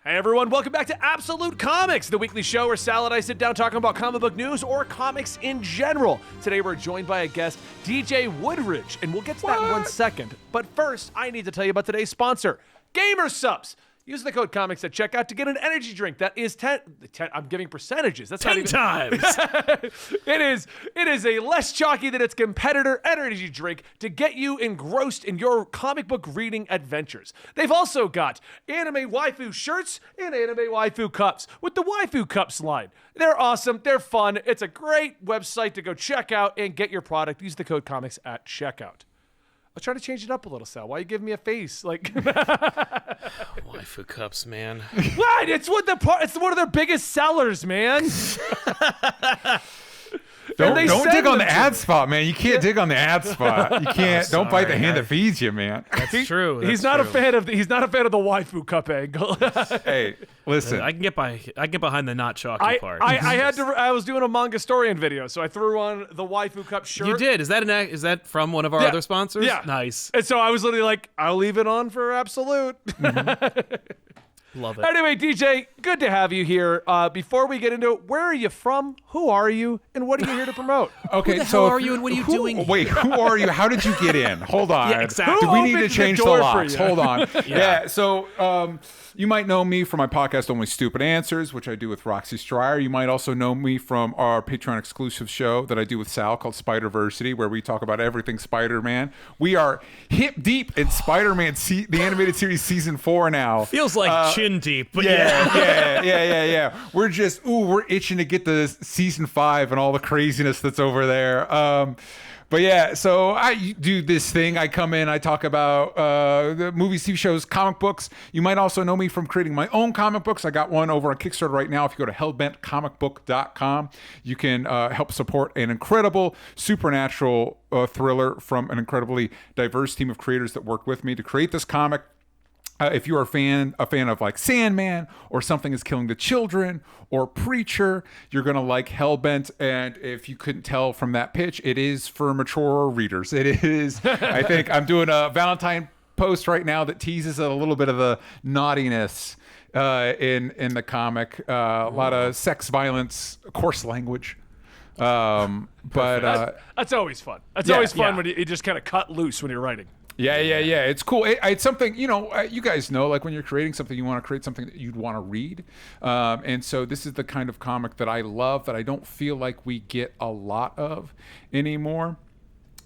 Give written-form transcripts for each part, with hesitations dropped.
Hey everyone, welcome back to Absolute Comics, the weekly show where Sal and I sit down talking about comic book news or comics in general. Today we're joined by a guest, DJ Woodridge, and we'll get to that in 1 second. But first, I need to tell you about today's sponsor, Gamer Subs. Use the code COMICS at checkout to get an energy drink that is 10 I'm giving percentages. That's 10 times. It is a less chalky than its competitor energy drink to get you engrossed in your comic book reading adventures. They've also got anime waifu shirts and anime waifu cups with the waifu cups line. They're awesome. They're fun. It's a great website to go check out and get your product. Use the code COMICS at checkout. I was trying to change it up a little, Sal. Why you giving me a face? Like Waifu cups, man. What? It's one of their biggest sellers, man. Don't dig on the ad spot, man. You can't dig on the ad spot. You can't. Don't bite the hand that feeds you, man. That's true. He's not a fan of the waifu cup angle. Hey, listen. I can get behind the not chalky part. I was doing a manga historian video, so I threw on the waifu cup shirt. You did. Is that from one of our other sponsors? Yeah. Nice. And so I was literally like, I'll leave it on for Absolute. Love it. Anyway, DJ, good to have you here. Before we get into it, where are you from? Who are you? And what are you here to promote? Okay, Who the so hell are you and what are you doing? Wait, who are you? How did you get in? Hold on. Yeah, exactly. Do we need to opened change the the door for locks? you? Hold on. Yeah. So you might know me from my podcast, Only Stupid Answers, which I do with Roxy Stryer. You might also know me from our Patreon exclusive show that I do with Sal called Spider-Versity, where we talk about everything Spider-Man. We are hip deep in Spider-Man, the animated series season 4 now. Feels like chin deep, but Yeah. We're itching to get to season 5 and all the craziness that's over there. But yeah, so I do this thing. I come in, I talk about the movies, TV shows, comic books. You might also know me from creating my own comic books. I got one over on Kickstarter right now. If you go to hellbentcomicbook.com, you can help support an incredible supernatural thriller from an incredibly diverse team of creators that worked with me to create this comic. If you're a fan of like Sandman or Something is Killing the Children or Preacher, you're going to like Hellbent. And if you couldn't tell from that pitch, it is for mature readers. It is, I think I'm doing a Valentine post right now that teases a little bit of the naughtiness in the comic. A lot of sex, violence, coarse language. But that's always fun. That's always fun when you just kind of cut loose when you're writing. Yeah. It's cool. It's something, you guys know, like when you're creating something, you want to create something that you'd want to read. And so this is the kind of comic that I love that I don't feel like we get a lot of anymore.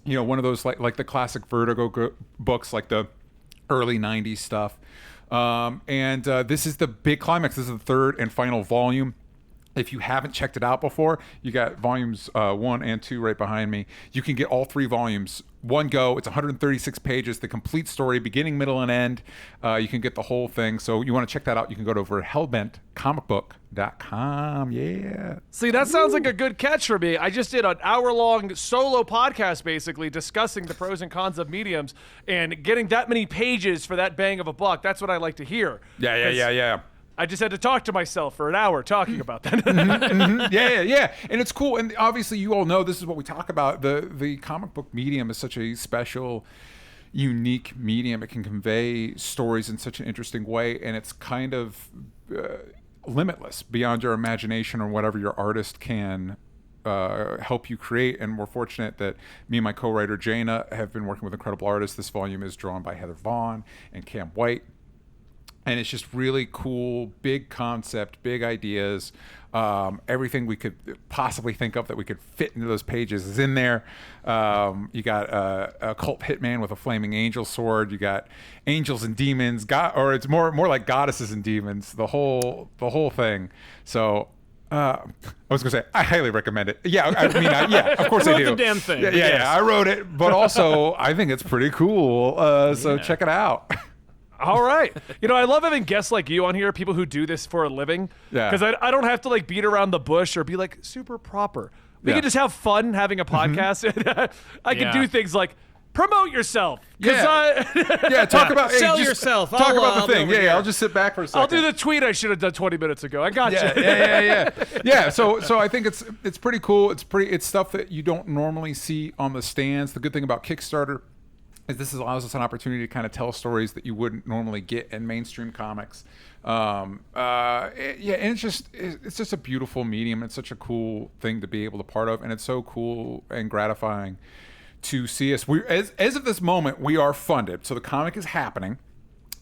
One of those like the classic Vertigo books, like the early 90s stuff. And this is the big climax. This is the third and final volume. If you haven't checked it out before, you got volumes 1 and 2 right behind me. You can get all 3 volumes one go. It's 136 pages, the complete story, beginning, middle, and end. You can get the whole thing. So you want to check that out, you can go to over hellbentcomicbook.com. Yeah. See, that sounds like a good catch for me. I just did an hour-long solo podcast, basically, discussing the pros and cons of mediums, and getting that many pages for that bang of a buck, that's what I like to hear. Yeah. I just had to talk to myself for an hour talking about that. Yeah. And it's cool. And obviously you all know this is what we talk about. The comic book medium is such a special, unique medium. It can convey stories in such an interesting way. And it's kind of limitless beyond your imagination or whatever your artist can help you create. And we're fortunate that me and my co-writer Jaina have been working with incredible artists. This volume is drawn by Heather Vaughn and Cam White. And it's just really cool, big concept, big ideas. Everything we could possibly think of that we could fit into those pages is in there. You got a cult hitman with a flaming angel sword. You got angels and demons, or it's more like goddesses and demons. The whole thing. So I was gonna say I highly recommend it. Yeah, of course I do. The damn thing. Yeah, I wrote it, but also I think it's pretty cool. So check it out. All right. I love having guests like you on here, people who do this for a living. Yeah. Because I don't have to beat around the bush or be super proper. We can just have fun having a podcast. I can do things like promote yourself. Talk about sell yourself. Talk about the thing. Yeah, I'll just sit back for a second. I'll do the tweet I should have done 20 minutes ago. I got you. Yeah. So I think it's pretty cool. It's stuff that you don't normally see on the stands. The good thing about Kickstarter is this allows us an opportunity to kind of tell stories that you wouldn't normally get in mainstream comics. And it's just a beautiful medium. It's such a cool thing to be able to part of, and it's so cool and gratifying to see us. As of this moment, we are funded, so the comic is happening.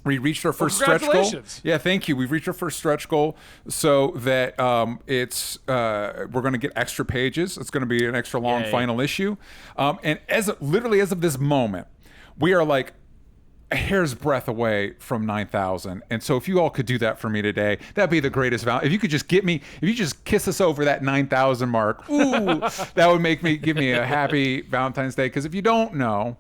We reached our first stretch goal. Yeah, thank you. We've reached our first stretch goal, so that we're going to get extra pages. It's going to be an extra long final issue, and as of this moment, we are like a hair's breadth away from 9,000. And so if you all could do that for me today, that'd be the greatest value. If you could just if you just kiss us over that 9,000 mark, ooh, that would give me a happy Valentine's Day. Because if you don't know,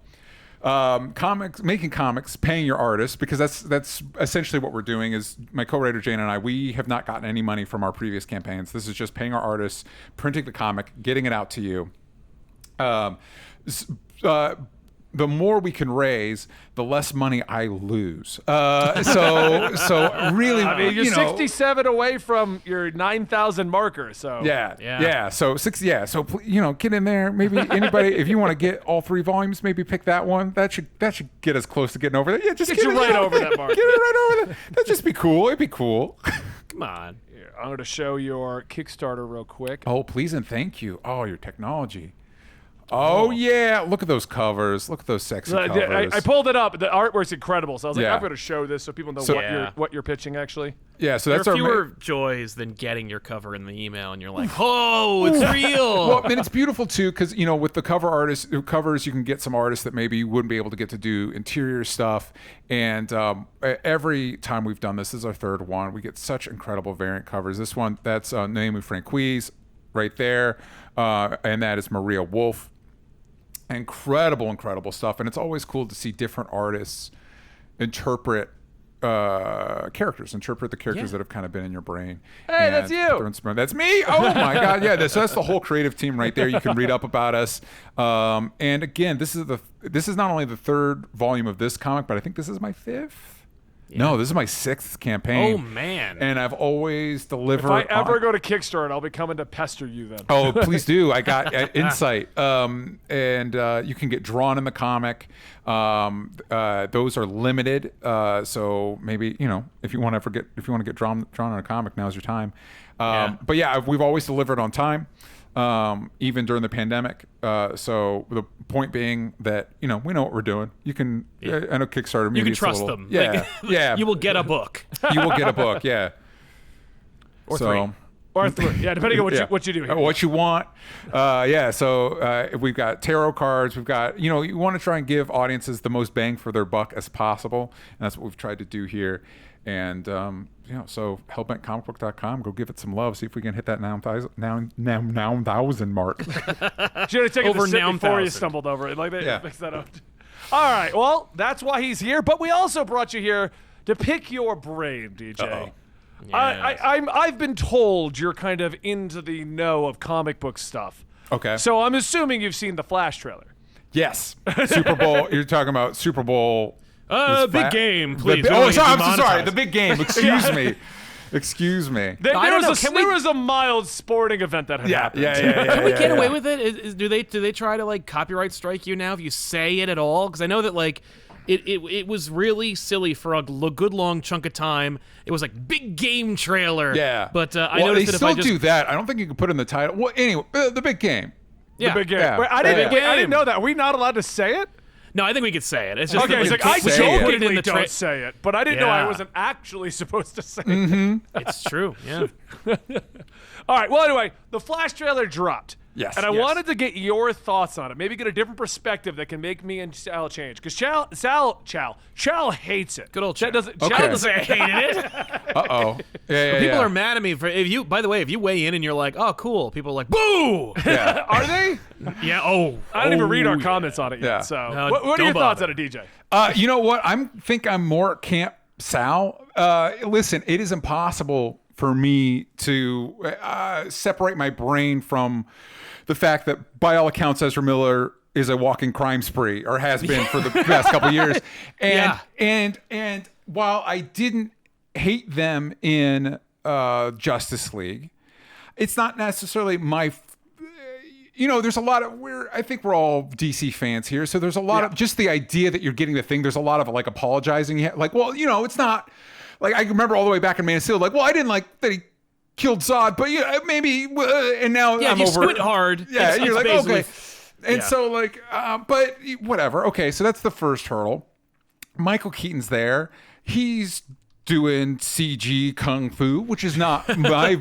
making comics, paying your artists, because that's essentially what we're doing. Is my co-writer Jane and I, we have not gotten any money from our previous campaigns. This is just paying our artists, printing the comic, getting it out to you. The more we can raise, the less money I lose. So really, I mean, you're 67 away from your 9,000 marker. So yeah. So So get in there. Maybe anybody, if you want to get all 3 volumes, maybe pick that one. That should get us close to getting over there. Yeah, just get you right over that mark. Get it right over there. That'd just be cool. It'd be cool. Come on. Here, I'm going to show your Kickstarter real quick. Oh, please and thank you. Oh, your technology. Oh yeah! Look at those covers. Look at those sexy covers. I pulled it up. The artwork's incredible. So I was like, I'm going to show this so people know what you're pitching actually. Yeah. So that's there are fewer joys than getting your cover in the email, and you're like, oh, it's real. Well, and it's beautiful too, because with the covers, you can get some artists that maybe you wouldn't be able to get to do interior stuff. And every time we've done this is our 3rd one. We get such incredible variant covers. This one, that's Naomi Franquise right there, and that is Maria Wolf. Incredible stuff, and it's always cool to see different artists interpret the characters that have kind of been in your brain. Hey, that's you. That's me. Oh my God, yeah. So that's the whole creative team right there. You can read up about us. And again, this is not only the 3rd volume of this comic, but I think this is my 5th. Yeah. No, this is my 6th campaign. Oh man! And I've always delivered. If I ever go to Kickstarter, I'll be coming to pester you then. Oh, please do. I got insight. And you can get drawn in the comic. Those are limited. So maybe if you want to get drawn in a comic, now's your time. But yeah, we've always delivered on time. Even during the pandemic. So the point being that, we know what we're doing. You can, I know Kickstarter, maybe you can trust them. Yeah. Yeah. You will get a book. You will get a book. Yeah. Or 3. Or 3. Yeah. Depending on what you do here. What you want. So we've got tarot cards. We've got, you want to try and give audiences the most bang for their buck as possible. And that's what we've tried to do here. And, so hellbentcomicbook.com, go give it some love. See if we can hit that 9,000 mark. Should have taken over the before you stumbled over it. Like they mix that up. All right. Well, that's why he's here. But we also brought you here to pick your brain, DJ. Yes. I've been told you're kind of into the know of comic book stuff. Okay. So I'm assuming you've seen the Flash trailer. Yes. Super Bowl. You're talking about Super Bowl. Big game, please. I'm so sorry. The big game. Excuse me. Excuse me. There was a mild sporting event that had happened. Yeah. Can we get away with it? Do they try to copyright strike you now if you say it at all? Because I know that it was really silly for a good long chunk of time. It was big game trailer. Yeah. But I noticed that if I just do that. I don't think you can put in the title. Well, anyway, the big game. Yeah. The big game. Yeah. Wait, I didn't know that. Are we not allowed to say it? No, I think we could say it. It's just okay. I jokingly don't say it, but I didn't know I Yeah. wasn't actually supposed to say it. It's true. Yeah. All right. Well, anyway, the Flash trailer dropped. Yes. And I wanted to get your thoughts on it. Maybe get a different perspective that can make me and Sal change. Because Chow hates it. Good old Chow. Chow doesn't say I hated it. Uh-oh. Yeah. People are mad at me for by the way, if you weigh in and you're like, oh, cool, people are like, boo! Yeah. Are they? Yeah, I didn't even read our comments on it yet. Yeah. So No, what are your don't thoughts bother. on it, DJ? You know what? I'm more Camp Sal. Listen, it is impossible for me to separate my brain from the fact that, by all accounts, Ezra Miller is a walking crime spree, or has been for the past couple of years. And while I didn't hate them in Justice League, it's not necessarily my. There's a lot of I think we're all DC fans here, so there's a lot of just the idea that you're getting the thing. There's a lot of apologizing. It's not like I remember all the way back in Man of Steel, like, well, I didn't like that he killed Zod, but yeah, maybe, and now Yeah, I'm you over. squint hard. Yeah, it's you're like, basically- okay. And so like, but whatever. Okay, so that's the first hurdle. Michael Keaton's there. He's doing CG kung fu, which is not my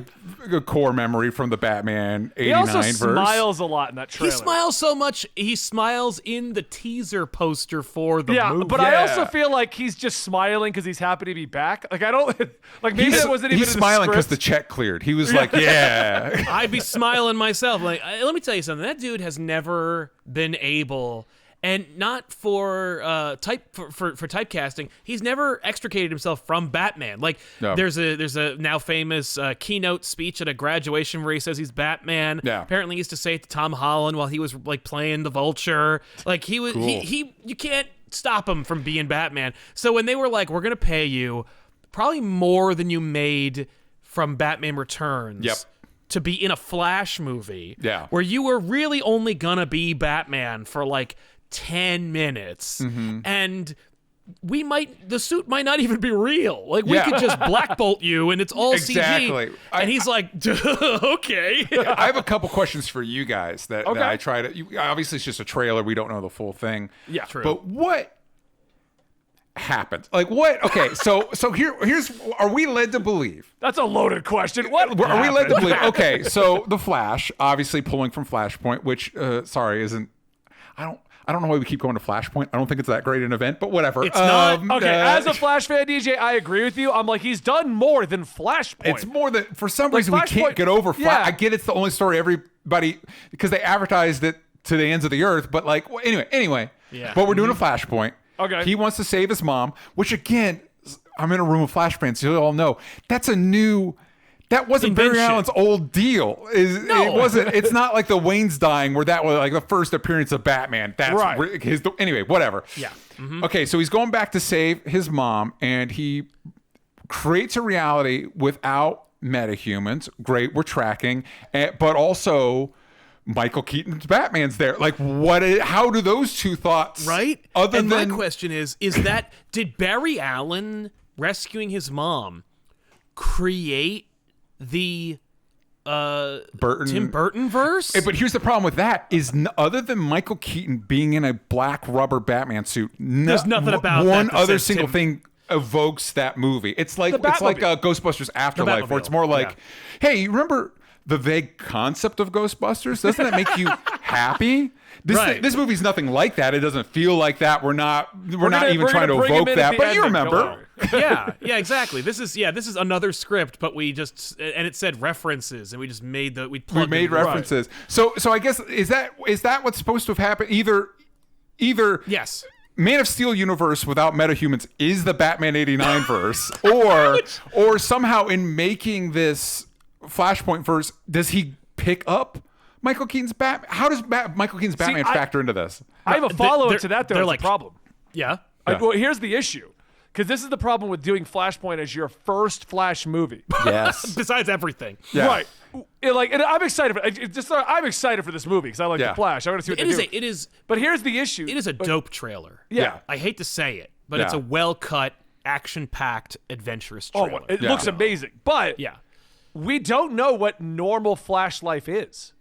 core memory from the Batman 89 He also verse. smiles a lot in that trailer. He smiles so much. He smiles in the teaser poster for the movie. But I also feel like he's just smiling because he's happy to be back. Like I don't like maybe that wasn't even He's in smiling the because script. the check cleared. He was like, yeah. I'd be smiling myself. Like, let me tell you something. That dude has never been able, and not for for typecasting. He's never extricated himself from Batman. Like, No. there's a now famous keynote speech at a graduation where he says he's Batman. Yeah. Apparently, he used to say it to Tom Holland while he was like playing the Vulture. Like he was Cool. he you can't stop him from being Batman. So when they were like, we're gonna pay you probably more than you made from Batman Returns. Yep. To be in a Flash movie, Yeah. where you were really only gonna be Batman for like 10 minutes, Mm-hmm. and the suit might not even be real. Like we Yeah. could just black bolt you, and it's all Exactly. CG. And he's like, okay. I have a couple questions for you guys that Okay. I try to. Obviously, it's just a trailer. We don't know the full thing. Yeah. True. But what happened? Like what? Okay, so here's. Are we led to believe? That's a loaded question. What? Are we led to happened? believe? Okay, so the Flash, obviously pulling from Flashpoint, which isn't. I don't know why we keep going to Flashpoint. I don't think it's that great an event, but whatever. It's not. Okay, as a Flash fan, DJ, I agree with you. I'm like, he's done more than Flashpoint. It's more than for some reason we Flashpoint- can't get over. yeah. I get it's the only story everybody because they advertised it to the ends of the earth. But like anyway. Yeah. But we're doing a Flashpoint. Okay. He wants to save his mom, which again, I'm in a room of Flash fans, so you all know that's a new. That wasn't Barry Invention. Allen's old deal. No. It wasn't. It's not like the Wayne's dying where that was like the first appearance of Batman. That's Right. his. Anyway, whatever. Yeah. Okay, so he's going back to save his mom, and he creates a reality without metahumans. Great, we're tracking, but also Michael Keaton's Batman's there. Like, how do those two thoughts, Right? Other and than my question is that did Barry Allen rescuing his mom create the Burton, Tim Burton verse? But here's the problem with that is other than Michael Keaton being in a black rubber Batman suit, There's nothing about one that other says single Tim- thing evokes that movie. It's like The Batmobile. Ghostbusters Afterlife, where it's more like, hey, you remember the vague concept of Ghostbusters? Doesn't that make you happy? Right. This movie's nothing like that. It doesn't feel like that. We're not even we're trying to gonna bring him evoke in at that. the But end you and go remember. on. yeah, exactly. This is another script, but we just and it said references, and we just made We plugged made in- references. So I guess is that what's supposed to have happened? Either Yes. Man of Steel universe without metahumans is the Batman 89 verse, or somehow in making this Flashpoint verse, does he pick up Michael Keaton's Batman? How does Michael Keaton's Batman factor into this? I have a follow-up they're- to that, though. they're It's like- a problem. Yeah. Well, here's the issue. Because this is the problem with doing Flashpoint as your first Flash movie. Yes. Besides everything. Yeah. Right. And I'm excited for I'm excited for this movie because I like Yeah. the Flash. I want to see what It they is do. it is But here's the issue. it is a dope trailer. Yeah. I hate to say it, but it's Yeah. a well-cut, action-packed, adventurous Oh, trailer. it Yeah. looks amazing. But yeah. we don't know what normal Flash life is.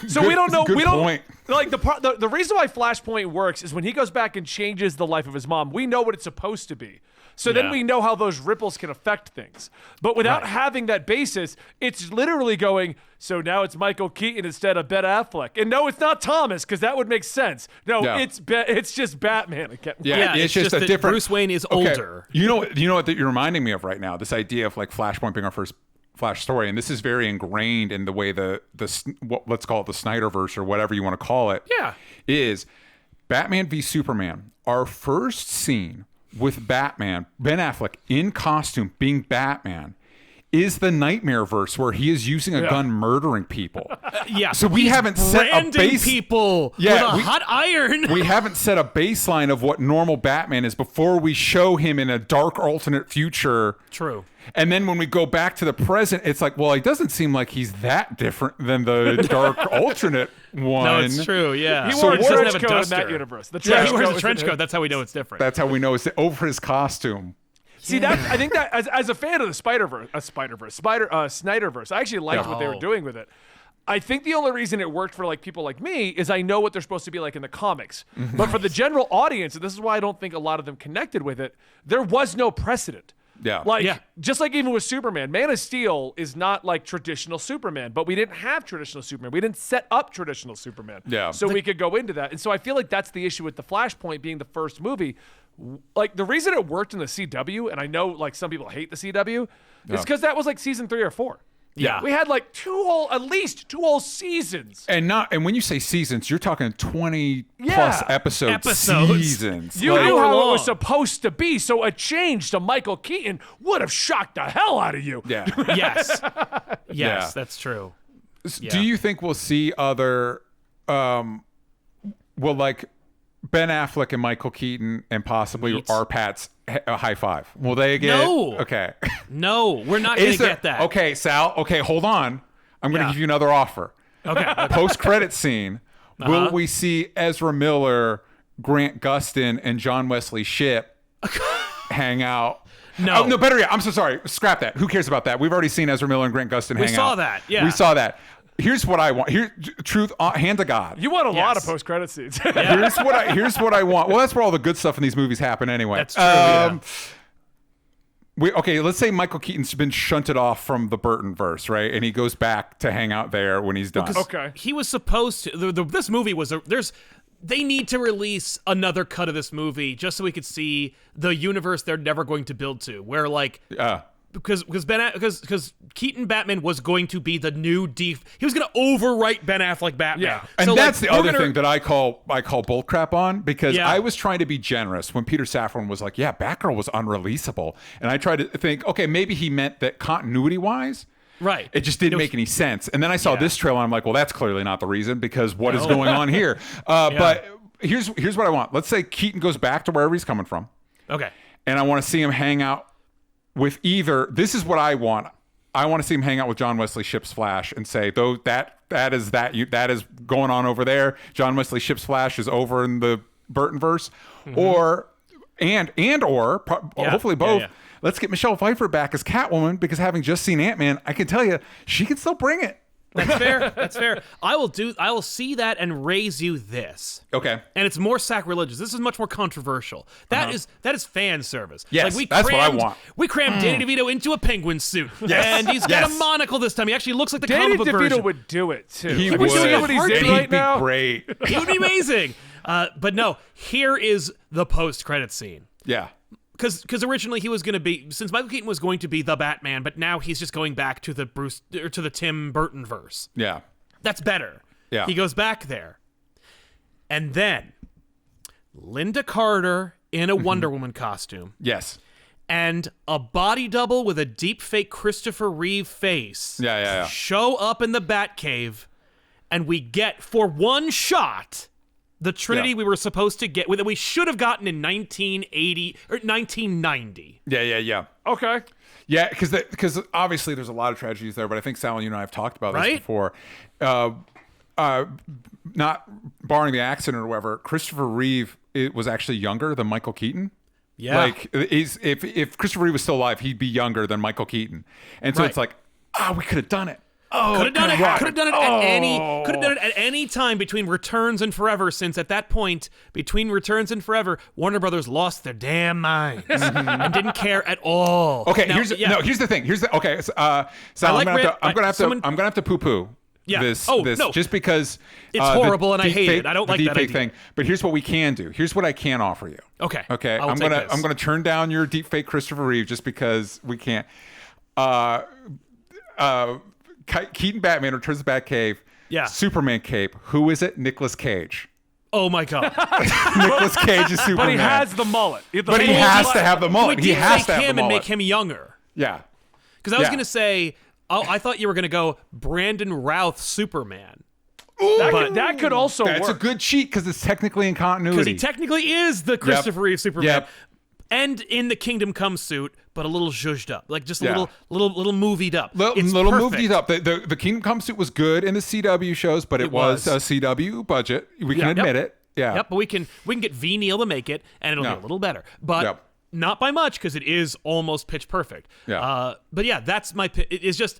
So we don't know. Good we don't point. like the reason why Flashpoint works is when he goes back and changes the life of his mom. We know what it's supposed to be. So then Yeah. we know how those ripples can affect things. But without Right. having that basis, it's literally going. So now it's Michael Keaton instead of Ben Affleck. And no, it's not Thomas because that would make sense. No, Yeah. it's just Batman again. Yeah, it's just a that different. Bruce Wayne is Okay. older. You know what that you're reminding me of right now. This idea of like Flashpoint being our first Flash story, and this is very ingrained in the way let's call it the Snyderverse or whatever you want to call it. Yeah. Is Batman v Superman our first scene with Batman, Ben Affleck in costume being Batman, is the Nightmare verse where he is using a gun murdering people. Yeah. So we he's haven't set a branding base- people Yeah, with a hot iron. We haven't set a baseline of what normal Batman is before we show him in a dark alternate future. True. And then when we go back to the present, it's like, well, it doesn't seem like he's that different than the dark alternate one. No, it's true. Yeah. He So wore a what- trench Doesn't have a coat in that duster. universe. The Yeah, trench he wears coat a was trench in coat. it. That's how we know it's different. That's how we know it's over his costume. See that I think that as a fan of the Snyderverse, I actually liked what they were doing with it. I think the only reason it worked for like people like me is I know what they're supposed to be like in the comics. But for the general audience, and this is why I don't think a lot of them connected with it, there was no precedent. Yeah. Just like even with Superman, Man of Steel is not like traditional Superman, but we didn't have traditional Superman. We didn't set up traditional Superman. Yeah. So we could go into that. And so I feel like that's the issue with the Flashpoint being the first movie. Like the reason it worked in the CW, and I know like some people hate the CW, is because that was like season 3 or 4. Yeah. We had like at least two whole seasons. And when you say seasons, you're talking 20 plus episodes. Seasons. You knew how it was supposed to be, so a change to Michael Keaton would have shocked the hell out of you. Yeah. Yes, that's true. Do you think we'll see other like Ben Affleck and Michael Keaton and possibly R-Pat's high five? Will they get No. Okay. No, we're not going to get that. Okay, Sal. Okay, hold on. I'm going to give you another offer. Okay. Post-credit scene, will we see Ezra Miller, Grant Gustin, and John Wesley Shipp hang out? No. No, better yet. I'm so sorry. Scrap that. Who cares about that? We've already seen Ezra Miller and Grant Gustin hang out. We saw that. Yeah. We saw that. Here's what I want. Truth, hand to God. You want a lot of post-credit scenes. Here's what I want. Well, that's where all the good stuff in these movies happen anyway. That's true. Let's say Michael Keaton's been shunted off from the Burton-verse, right? And he goes back to hang out there when he's done. Okay. He was supposed to. This movie was. They need to release another cut of this movie just so we could see the universe they're never going to build to, where like. Because Keaton Batman was going to be the new he was going to overwrite Ben Affleck Batman. Yeah. And so, that's the other thing that I call bullcrap on, because Yeah. I was trying to be generous when Peter Safran was like, yeah, Batgirl was unreleasable. And I tried to think, okay, maybe he meant that continuity-wise, Right. it just didn't make any sense. And then I saw this trailer, and I'm like, well, that's clearly not the reason, because what is going on here? But here's what I want. Let's say Keaton goes back to wherever he's coming from. Okay. And I want to see him hang out with this is what I want. I want to see him hang out with John Wesley Shipp's Flash and say, though that is going on over there. John Wesley Shipp's Flash is over in the Burtonverse, or hopefully both. Yeah. Let's get Michelle Pfeiffer back as Catwoman, because having just seen Ant-Man, I can tell you she can still bring it. That's fair. That's fair. I will see that and raise you this. Okay. And it's more sacrilegious. This is much more controversial. That is fan service. Yes, that's what I want. We crammed Danny DeVito into a penguin suit. Yes. And he's got a monocle this time. He actually looks like the Danny comic book DeVito version. would do it too. He Have would. you seen what he's in right now? He'd be great. He would be amazing. But no, here is the post-credit scene. Yeah. Because originally he was going to be, since Michael Keaton was going to be the Batman, but now he's just going back to the Tim Burton verse. Yeah. That's better. Yeah. He goes back there. And then Linda Carter in a Wonder Woman costume Yes. and a body double with a deep fake Christopher Reeve face Yeah. show up in the Batcave, and we get, for one shot, the Trinity we were supposed to get, that we should have gotten in 1980 or 1990. Yeah. Okay. Yeah, because obviously there's a lot of tragedies there, but I think Sal and you and I have talked about this before. Not barring the accident or whatever, Christopher Reeve was actually younger than Michael Keaton. Yeah. Like, if Christopher Reeve was still alive, he'd be younger than Michael Keaton. And so it's like, we could have done it. Could have done it at any time between Returns and Forever, since at that point, between Returns and Forever, Warner Brothers lost their damn minds and didn't care at all. Okay, now, here's the thing. Sal, like I'm gonna have to poo-poo this no. just because It's horrible and I hate it. I don't like that deepfake idea. thing. But here's what we can do. Here's what I can offer you. Okay. I'm gonna turn down your deepfake Christopher Reeve just because we can't. Keaton Batman returns to Batcave. Yeah. Superman cape. Who is it? Nicolas Cage. Oh my God. Nicolas Cage is Superman. But he has the mullet. But he has to have the mullet. We He did has take to have the him and mullet. make him younger. Yeah. Because I was going to say, I thought you were going to go Brandon Routh Superman. That could also work. That's a good cheat because it's technically in continuity. Because he technically is the Christopher Reeve Superman. Yep. And in the Kingdom Come suit, but a little zhuzhed up, like just a little movied up. It's little perfect. movied up. The Kingdom Come suit was good in the CW shows, but it was a CW budget. We can admit it. Yeah. Yep. But we can get V Neil to make it, and it'll be a little better. But not by much because it is almost pitch perfect. Yeah. But yeah, that's my. It's just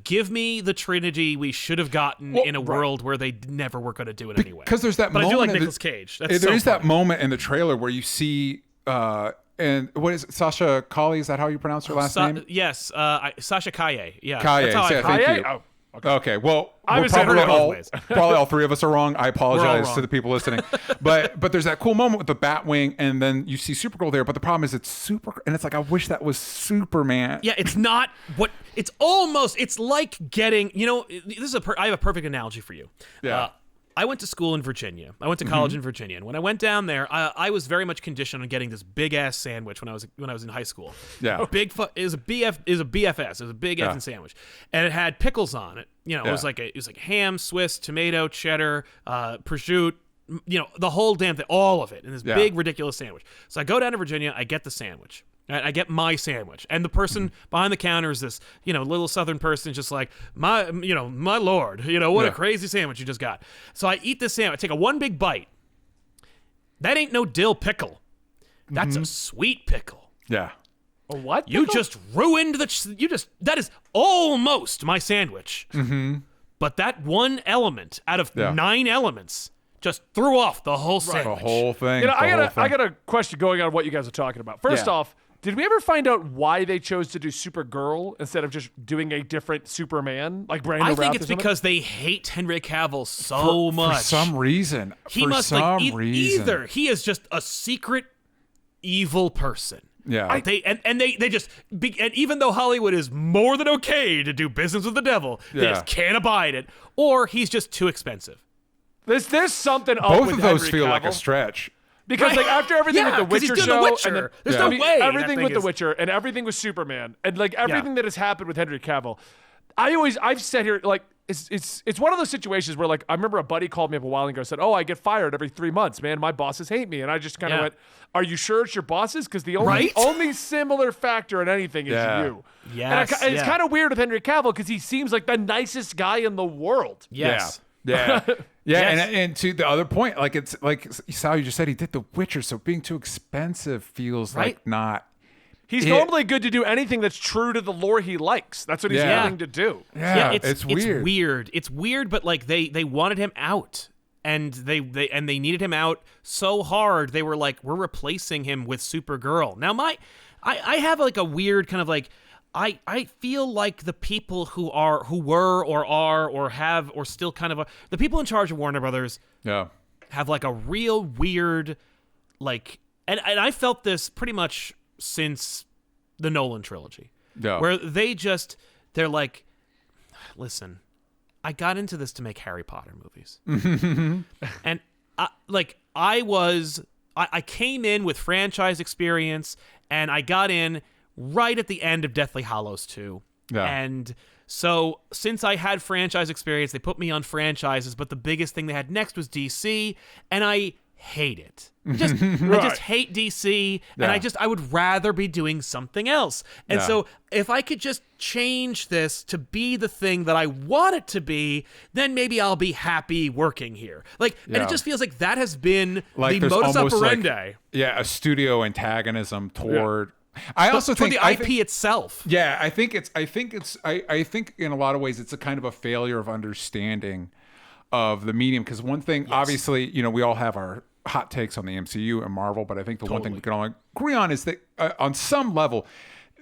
give me the Trinity we should have gotten in a world where they never were going to do it anyway. Because there's that but moment. I do like Nicolas Cage. That's there so is funny. that moment in the trailer where you see. And what is it? Sasha Calle? Is that how you pronounce her last name? Yes, Sasha Kaye. Yeah, Kaye. that's how Yeah, I thank Kaye? you. Oh, Okay, well, I we're was saying probably it both all ways. probably all three of us are wrong. I apologize wrong. to the people listening, but there's that cool moment with the Batwing, and then you see Supergirl there. But the problem is it's super, and it's like I wish that was Superman. Yeah, it's not what it's almost. It's like getting. This is I have a perfect analogy for you. Yeah. I went to school in Virginia. I went to college in Virginia, and when I went down there, I was very much conditioned on getting this big ass sandwich when I was in high school. Yeah. It was a BFS. It was a big effing sandwich, and it had pickles on it. It was like ham, Swiss, tomato, cheddar, prosciutto. The whole damn thing, all of it in this big ridiculous sandwich. So I go down to Virginia. I get the sandwich. I get my sandwich, and the person behind the counter is this, little Southern person, just like my lord, what a crazy sandwich you just got. So I eat this sandwich, I take one big bite. That ain't no dill pickle. That's a sweet pickle. Yeah. A what? You just ruined that is almost my sandwich. But that one element out of 9 elements just threw off the whole sandwich. The whole thing. I got a question going on what you guys are talking about. First off, did we ever find out why they chose to do Supergirl instead of just doing a different Superman, like Brandon I think Routh it's or something? because they hate Henry Cavill so much. For some reason. Either he is just a secret evil person. Yeah. They just and even though Hollywood is more than okay to do business with the devil, they just can't abide it, or he's just too expensive. There's something up Both with of those Henry feel Cavill. like a stretch. Because like after everything with the 'cause he's Witcher doing show, The Witcher. and then, There's no way everything that with thing the Witcher and everything with Superman and like everything Yeah. that has happened with Henry Cavill, I've said here like it's one of those situations where like I remember a buddy called me up a while ago and said, "Oh, I get fired every 3 months, man. My bosses hate me," and I just kind of went, "Are you sure it's your bosses? Because the only similar factor in anything is you." Yes, and it's kind of weird with Henry Cavill because he seems like the nicest guy in the world. Yes. Yeah. Yeah, Yes. and to the other point, like it's like Sal, you just said he did The Witcher, so being too expensive feels like not. He's normally good to do anything that's true to the lore he likes. That's what he's willing to do. Yeah, it's weird. It's weird, but like they wanted him out, and they needed him out so hard. They were like, we're replacing him with Supergirl. Now I have like a weird kind of like. I feel like the people who were or are or have or still kind of the people in charge of Warner Brothers have like a real weird like and I felt this pretty much since the Nolan trilogy where they're like, listen, I got into this to make Harry Potter movies and I came in with franchise experience and I got in right at the end of Deathly Hallows 2. Yeah. And so since I had franchise experience, they put me on franchises, but the biggest thing they had next was DC, and I hate it. I just hate DC, and I would rather be doing something else. And so if I could just change this to be the thing that I want it to be, then maybe I'll be happy working here. Like, and it just feels like that has been like the modus operandi. Like, a studio antagonism toward. I also think the IP itself. Yeah, I think in a lot of ways it's a kind of a failure of understanding of the medium. Because one thing, obviously, we all have our hot takes on the MCU and Marvel, but I think the one thing we can all agree on is that on some level,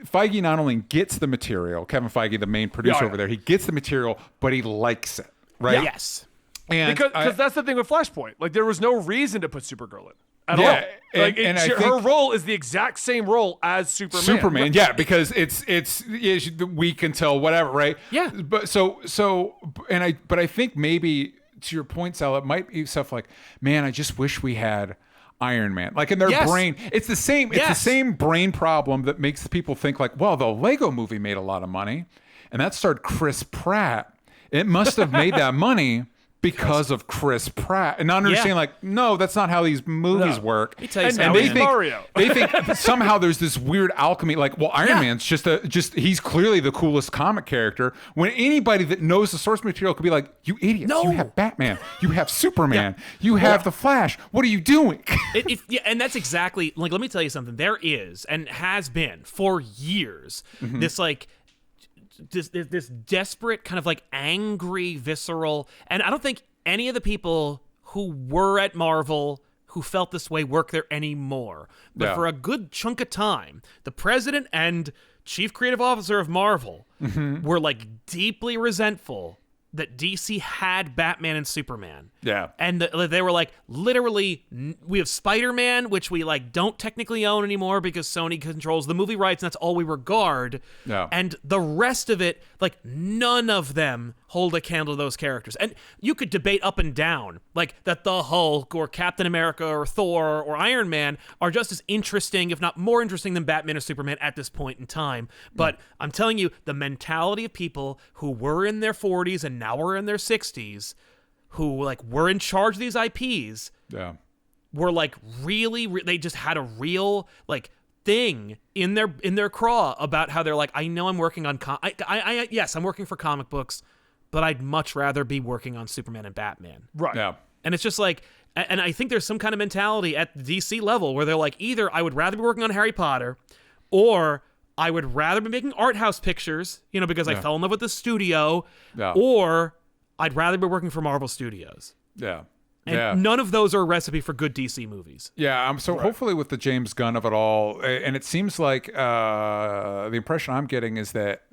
Feige not only gets the material, Kevin Feige, the main producer over there, he gets the material, but he likes it, right? Yeah. Yes. And because that's the thing with Flashpoint. Like there was no reason to put Supergirl in. At all. Like and I think her role is the exact same role as Superman. Because it's we can tell whatever, right? Yeah. But but I think maybe to your point, Sal, it might be stuff like, man, I just wish we had Iron Man. Like in their brain, it's the same. It's the same brain problem that makes the people think like, well, the Lego Movie made a lot of money, and that starred Chris Pratt. It must have made that money. because of Chris Pratt, and not understanding like, no, that's not how these movies work. He takes and they he's Mario. They think somehow there's this weird alchemy. Like, well, Iron Man's just he's clearly the coolest comic character. When anybody that knows the source material could be like, you idiots, you have Batman, you have Superman, you have the Flash. What are you doing? And that's exactly like. Let me tell you something. There is and has been for years this like. This desperate kind of like angry, visceral, and I don't think any of the people who were at Marvel who felt this way work there anymore. But for a good chunk of time, the president and chief creative officer of Marvel were like deeply resentful that DC had Batman and Superman. Yeah. And they were like, literally, we have Spider-Man, which we like don't technically own anymore because Sony controls the movie rights and that's all we regard. Yeah. And the rest of it, like none of them hold a candle to those characters. And you could debate up and down, like that the Hulk or Captain America or Thor or Iron Man are just as interesting, if not more interesting than Batman or Superman at this point in time. But I'm telling you, the mentality of people who were in their 40s and now are in their 60s, who like were in charge of these IPs, were like really, they just had a real like thing in their craw about how they're like, I know I'm working on yes, I'm working for comic books, but I'd much rather be working on Superman and Batman. Right. Yeah. And it's just like, and I think there's some kind of mentality at the DC level where they're like, either I would rather be working on Harry Potter, or I would rather be making art house pictures, because I fell in love with the studio, or I'd rather be working for Marvel Studios. Yeah. And none of those are a recipe for good DC movies. Yeah, so hopefully with the James Gunn of it all, and it seems like the impression I'm getting is that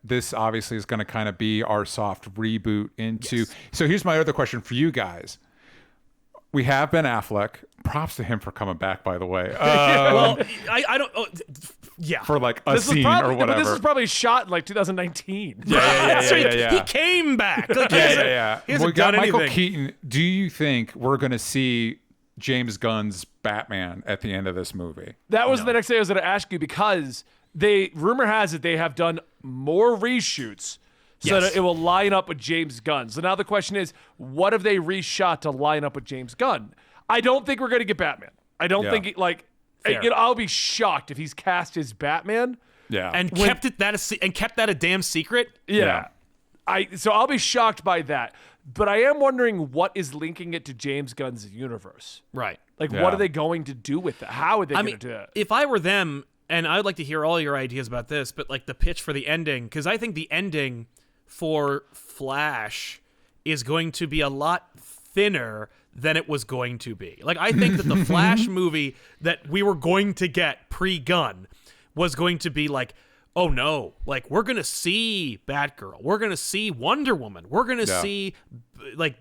this obviously is going to kind of be our soft reboot into... Yes. So here's my other question for you guys. We have Ben Affleck. Props to him for coming back, by the way. Well, I don't... yeah. For like a scene or whatever. But this was probably shot in like 2019. Yeah. He came back. Like, He hasn't done Michael Keaton. Do you think we're going to see James Gunn's Batman at the end of this movie? That was the next thing I was going to ask you, because rumor has it they have done more reshoots so that it will line up with James Gunn. So now the question is, what have they reshot to line up with James Gunn? I don't think we're going to get Batman. I don't think I'll be shocked if he's cast as Batman. Yeah. And kept that a damn secret. Yeah. So I'll be shocked by that. But I am wondering what is linking it to James Gunn's universe. Right. Like, what are they going to do with it? How are they going to do it? If I were them, and I'd like to hear all your ideas about this, but like the pitch for the ending, because I think the ending for Flash is going to be a lot thinner than it was going to be. Like, I think that the Flash movie that we were going to get pre-Gunn was going to be like, oh no, like we're going to see Batgirl, we're going to see Wonder Woman, we're going to see like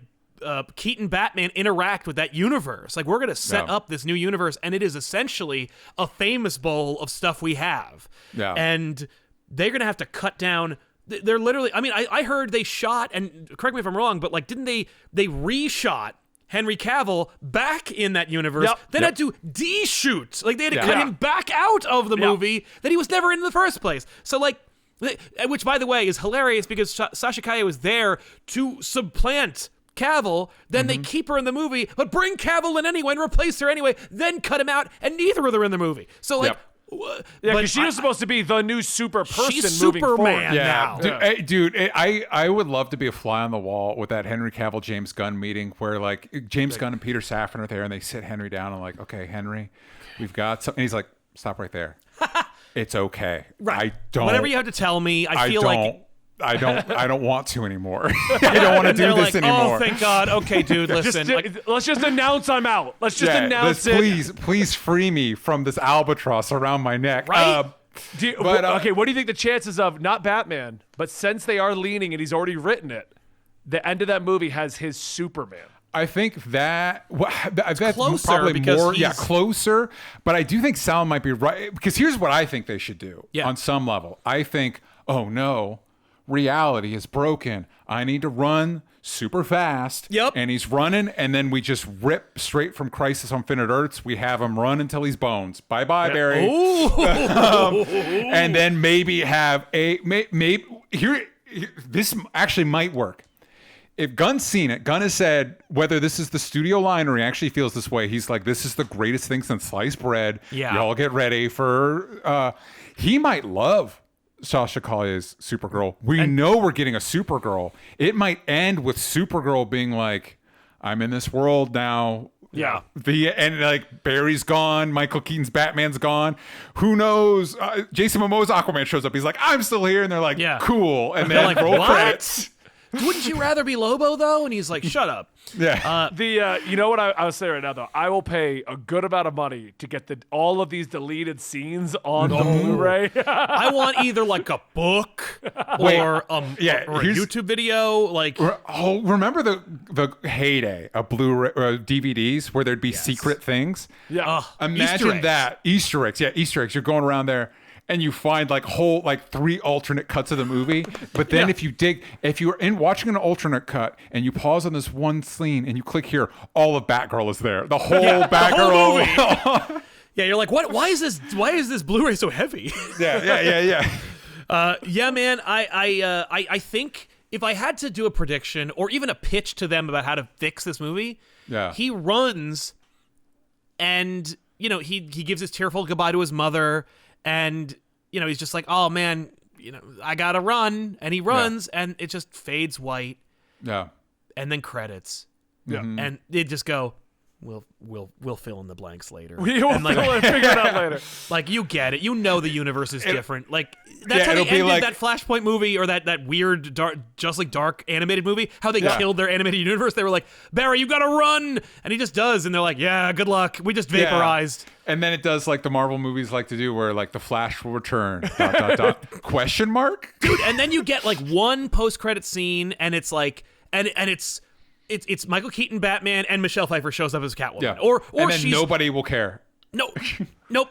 Keaton Batman interact with that universe. Like, we're going to set up this new universe, and it is essentially a famous bowl of stuff we have. Yeah. And they're going to have to cut down. They're literally, I mean, I heard they shot, and correct me if I'm wrong, but like, didn't they reshot Henry Cavill back in that universe, then had to de-shoot. Like, they had to cut him back out of the movie that he was never in the first place. So, like, which, by the way, is hilarious because Sasha Calle was there to supplant Cavill, then they keep her in the movie, but bring Cavill in anyway and replace her anyway, then cut him out, and neither of them are in the movie. So, like... Yeah, because she was supposed to be the new super person she's moving Superman forward. now. Dude, I would love to be a fly on the wall with that Henry Cavill James Gunn meeting where like James Gunn and Peter Safran are there and they sit Henry down and like, okay, Henry, we've got something. And he's like, stop right there. It's okay. Right. Whatever you have to tell me, I feel like I don't want to anymore. I don't want to do this anymore. Oh, thank God. Okay, dude, listen. Let's just announce I'm out. Let's just announce it. Please free me from this albatross around my neck. Right? Okay, what do you think the chances of, not Batman, but since they are leaning and he's already written it, the end of that movie has his Superman? I think that's closer probably more, he's... closer. But I do think Sal might be right, because here's what I think they should do on some level. I think, oh no, reality is broken. I need to run super fast. Yep. And he's running, and then we just rip straight from Crisis on Infinite Earths. We have him run until he's bones. Bye-bye, Barry. And then maybe have maybe here, this actually might work. if Gunn's seen it, Gunn has said whether this is the studio line or he actually feels this way. He's like, this is the greatest thing since sliced bread. Yeah. Y'all get ready for. He might love Sasha Calle's Supergirl. We know we're getting a Supergirl. It might end with Supergirl being like, I'm in this world now. Yeah. And like Barry's gone, Michael Keaton's Batman's gone. Who knows? Jason Momoa's Aquaman shows up. He's like, I'm still here, and they're like, cool. And then like, roll what? credits. Wouldn't you rather be Lobo though? And he's like, shut up. Yeah. You know what I would say right now though? I will pay a good amount of money to get all of these deleted scenes on the Blu-ray. I want either like a book or a YouTube video. Like, remember the heyday of Blu-ray DVDs where there'd be secret things? Yeah. Imagine that. Easter eggs. Yeah, Easter eggs. You're going around there and you find like 3 alternate cuts of the movie. But then if you're watching an alternate cut and you pause on this one scene and you click here, all of Batgirl is there. The whole Batgirl. The whole movie. Yeah, you're like, what? Why is this Blu-ray so heavy? Yeah. Yeah, man. I think if I had to do a prediction or even a pitch to them about how to fix this movie, he runs and he gives his tearful goodbye to his mother. And, he's just like, oh, man, I got to run. And he runs, and it just fades white. Yeah. And then credits. Yeah. And they just go, we'll fill in the blanks later. We'll figure it out later. Like, you get it. The universe is different. Like, that's how they ended that Flashpoint movie or that weird, dark animated movie. How they killed their animated universe. They were like, Barry, you got to run. And he just does. And they're like, yeah, good luck. We just vaporized. Yeah. And then it does like the Marvel movies like to do where like the Flash will return, ... question mark? Dude, and then you get like one post-credit scene and it's like, and it's Michael Keaton Batman and Michelle Pfeiffer shows up as Catwoman. Yeah. Or and then nobody will care. No,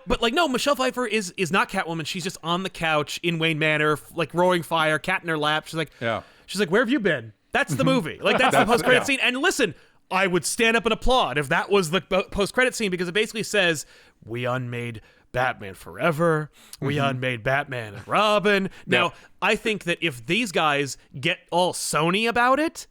but Michelle Pfeiffer is not Catwoman. She's just on the couch in Wayne Manor, like roaring fire, cat in her lap. She's like, where have you been? That's the movie. Like that's the post-credit scene. And listen, I would stand up and applaud if that was the post-credit scene because it basically says, we unmade Batman Forever. We unmade Batman and Robin. Now, I think that if these guys get all Sony about it,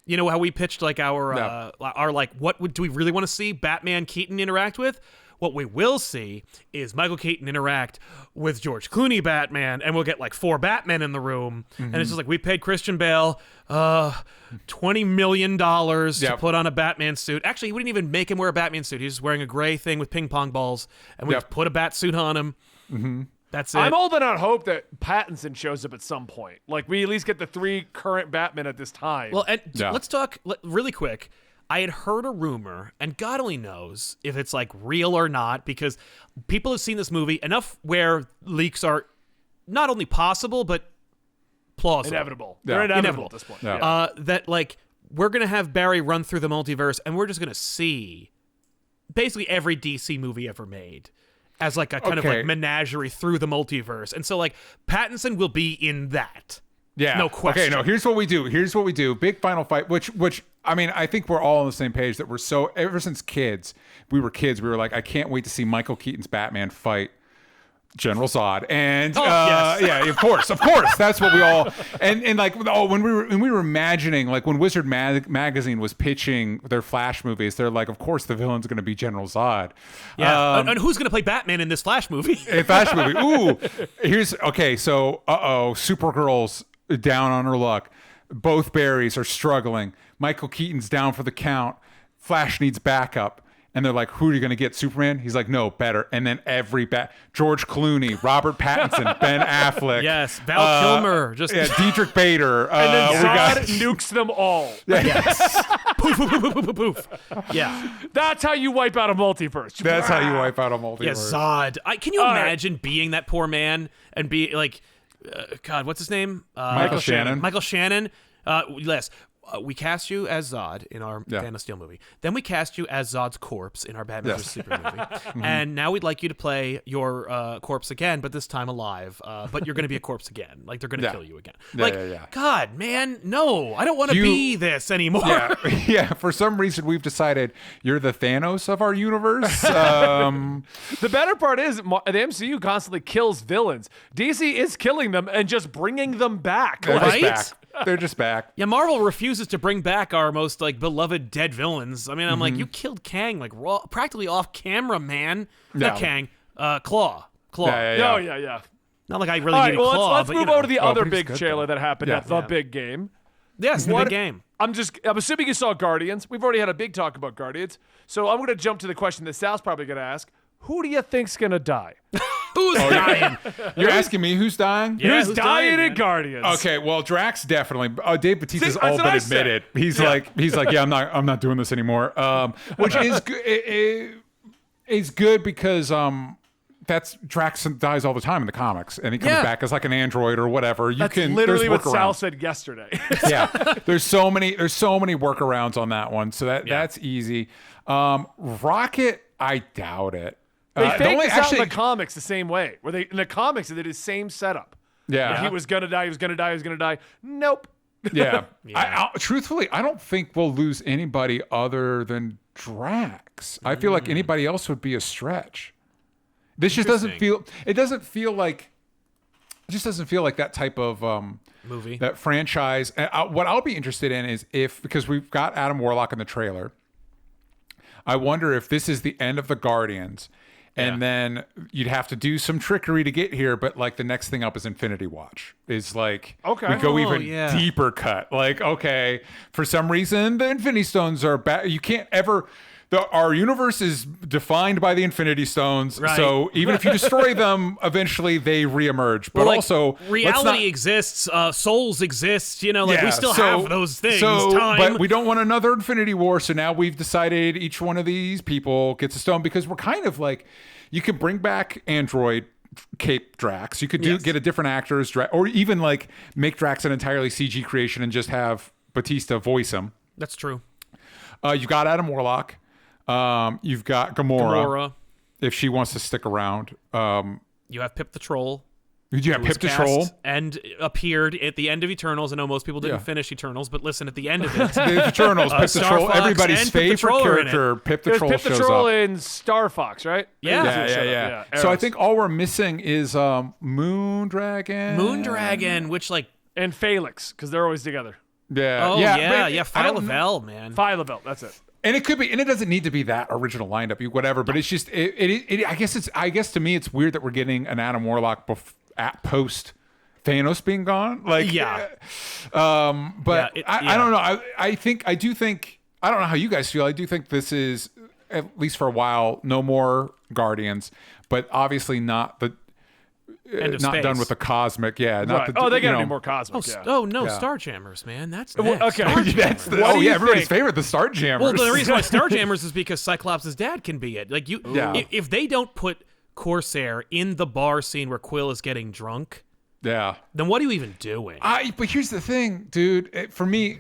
how we pitched like our like, what do we really want to see Batman Keaton interact with? What we will see is Michael Keaton interact with George Clooney Batman, and we'll get like 4 Batmen in the room. And it's just like, we paid Christian Bale $20 million to put on a Batman suit. Actually, we didn't even make him wear a Batman suit. He's just wearing a gray thing with ping pong balls, and we just put a bat suit on him. That's it. I'm holding out hope that Pattinson shows up at some point. Like, we at least get the 3 current Batmen at this time. Well, and let's talk really quick. I had heard a rumor, and God only knows if it's like real or not, because people have seen this movie enough where leaks are not only possible, but plausible. Inevitable. They're inevitable at this point. That like we're going to have Barry run through the multiverse, and we're just going to see basically every DC movie ever made as like a kind of like menagerie through the multiverse. And so like Pattinson will be in that. Yeah. No question. Okay, no, here's what we do. Big final fight, which I mean, I think we're all on the same page that we're ever since we were like, I can't wait to see Michael Keaton's Batman fight General Zod. And yeah, of course. That's what we all and like when we were imagining, like when Wizard Magazine was pitching their Flash movies, they're like, of course the villain's gonna be General Zod. Yeah. And who's gonna play Batman in this Flash movie? A Flash movie. Ooh. So Supergirl's down on her luck. Both Barrys are struggling. Michael Keaton's down for the count. Flash needs backup. And they're like, who are you going to get? Superman? He's like, no, better. And then George Clooney, Robert Pattinson, Ben Affleck. Yes, Val Kilmer. Dietrich Bader. And then Zod nukes them all. Yes. Poof, poof, poof, poof, poof, poof. Yeah. That's how you wipe out a multiverse. That's how you wipe out a multiverse. Yeah, Zod. Can you imagine being that poor man and be like, God, what's his name? Michael Shannon. Michael Shannon. Yes. We cast you as Zod in our Man of Steel movie. Then we cast you as Zod's corpse in our Batman vs. Superman movie. And now we'd like you to play your corpse again, but this time alive. But you're going to be a corpse again. Like, they're going to kill you again. God, man, no. I don't want to be this anymore. Yeah, for some reason, we've decided you're the Thanos of our universe. The better part is the MCU constantly kills villains. DC is killing them and just bringing them back. Right? They're just back. Yeah, Marvel refuses to bring back our most like beloved dead villains. I mean, I'm like, you killed Kang like practically off camera, man. Not Kang, Claw. Oh, yeah. Not like I really All needed right, well, Claw. let's but, move you know. over to the other but he's big good, trailer though. that happened at the big game. Yes, the big game. I'm assuming you saw Guardians. We've already had a big talk about Guardians. So I'm going to jump to the question that Sal's probably going to ask. Who do you think's going to die? Who's dying? You're asking me who's dying? Yeah, Who's dying in Guardians? Okay, well, Drax definitely. Dave Bautista's See, all that's what but I admitted. said. He's like, yeah, I'm not doing this anymore. Which is is good because that's Drax dies all the time in the comics, and he comes back as like an android or whatever. That's literally what Sal said yesterday. Yeah, there's so many workarounds on that one, so that's easy. Rocket, I doubt it. They faked this out in the comics the same way. Where in the comics they did his same setup. Yeah, He was gonna die. Nope. Yeah. Truthfully, I don't think we'll lose anybody other than Drax. I feel like anybody else would be a stretch. This just doesn't feel. It doesn't feel like. It just doesn't feel like that type of movie, that franchise. And what I'll be interested in is because we've got Adam Warlock in the trailer. I wonder if this is the end of the Guardians. And then you'd have to do some trickery to get here, but like the next thing up is Infinity Watch. Is like we go even deeper cut. Like, okay, for some reason the Infinity Stones are bad. You can't ever. Our universe is defined by the Infinity Stones, so even if you destroy them, eventually they reemerge. But also, reality exists, souls exist. You know, like we still have those things. But we don't want another Infinity War. So now we've decided each one of these people gets a stone because we're kind of like, you can bring back Android Cape Drax. You could get a different actors, or even like make Drax an entirely CG creation and just have Batista voice him. That's true. You've got Adam Warlock. You've got Gamora, if she wants to stick around. You have Pip the Troll. You have Pip the Troll. And appeared at the end of Eternals. I know most people didn't finish Eternals, but listen, at the end of it. The Eternals, Pip the Troll, everybody's favorite character. Pip the Troll shows up. Pip the Troll in Star Fox, right? Yeah. So I think all we're missing is Moondragon. Which like... And Felix, because they're always together. Yeah. Oh, yeah. Phyla-Vell, man. Phyla-Vell, that's it. And it could be, and it doesn't need to be that original lineup, whatever. But it's just, I guess to me, it's weird that we're getting an Adam Warlock post Thanos being gone. Like, but I don't know. I do think, I don't know how you guys feel. I do think this is, at least for a while, no more Guardians, but obviously not the. Not done with the cosmic, Not they gotta be more cosmic. Starjammers, man. That's next. Okay. Everybody's favorite, the Starjammers. Well, the reason why Starjammers is because Cyclops' dad can be it. Like if they don't put Corsair in the bar scene where Quill is getting drunk, then what are you even doing? But here's the thing, dude. For me,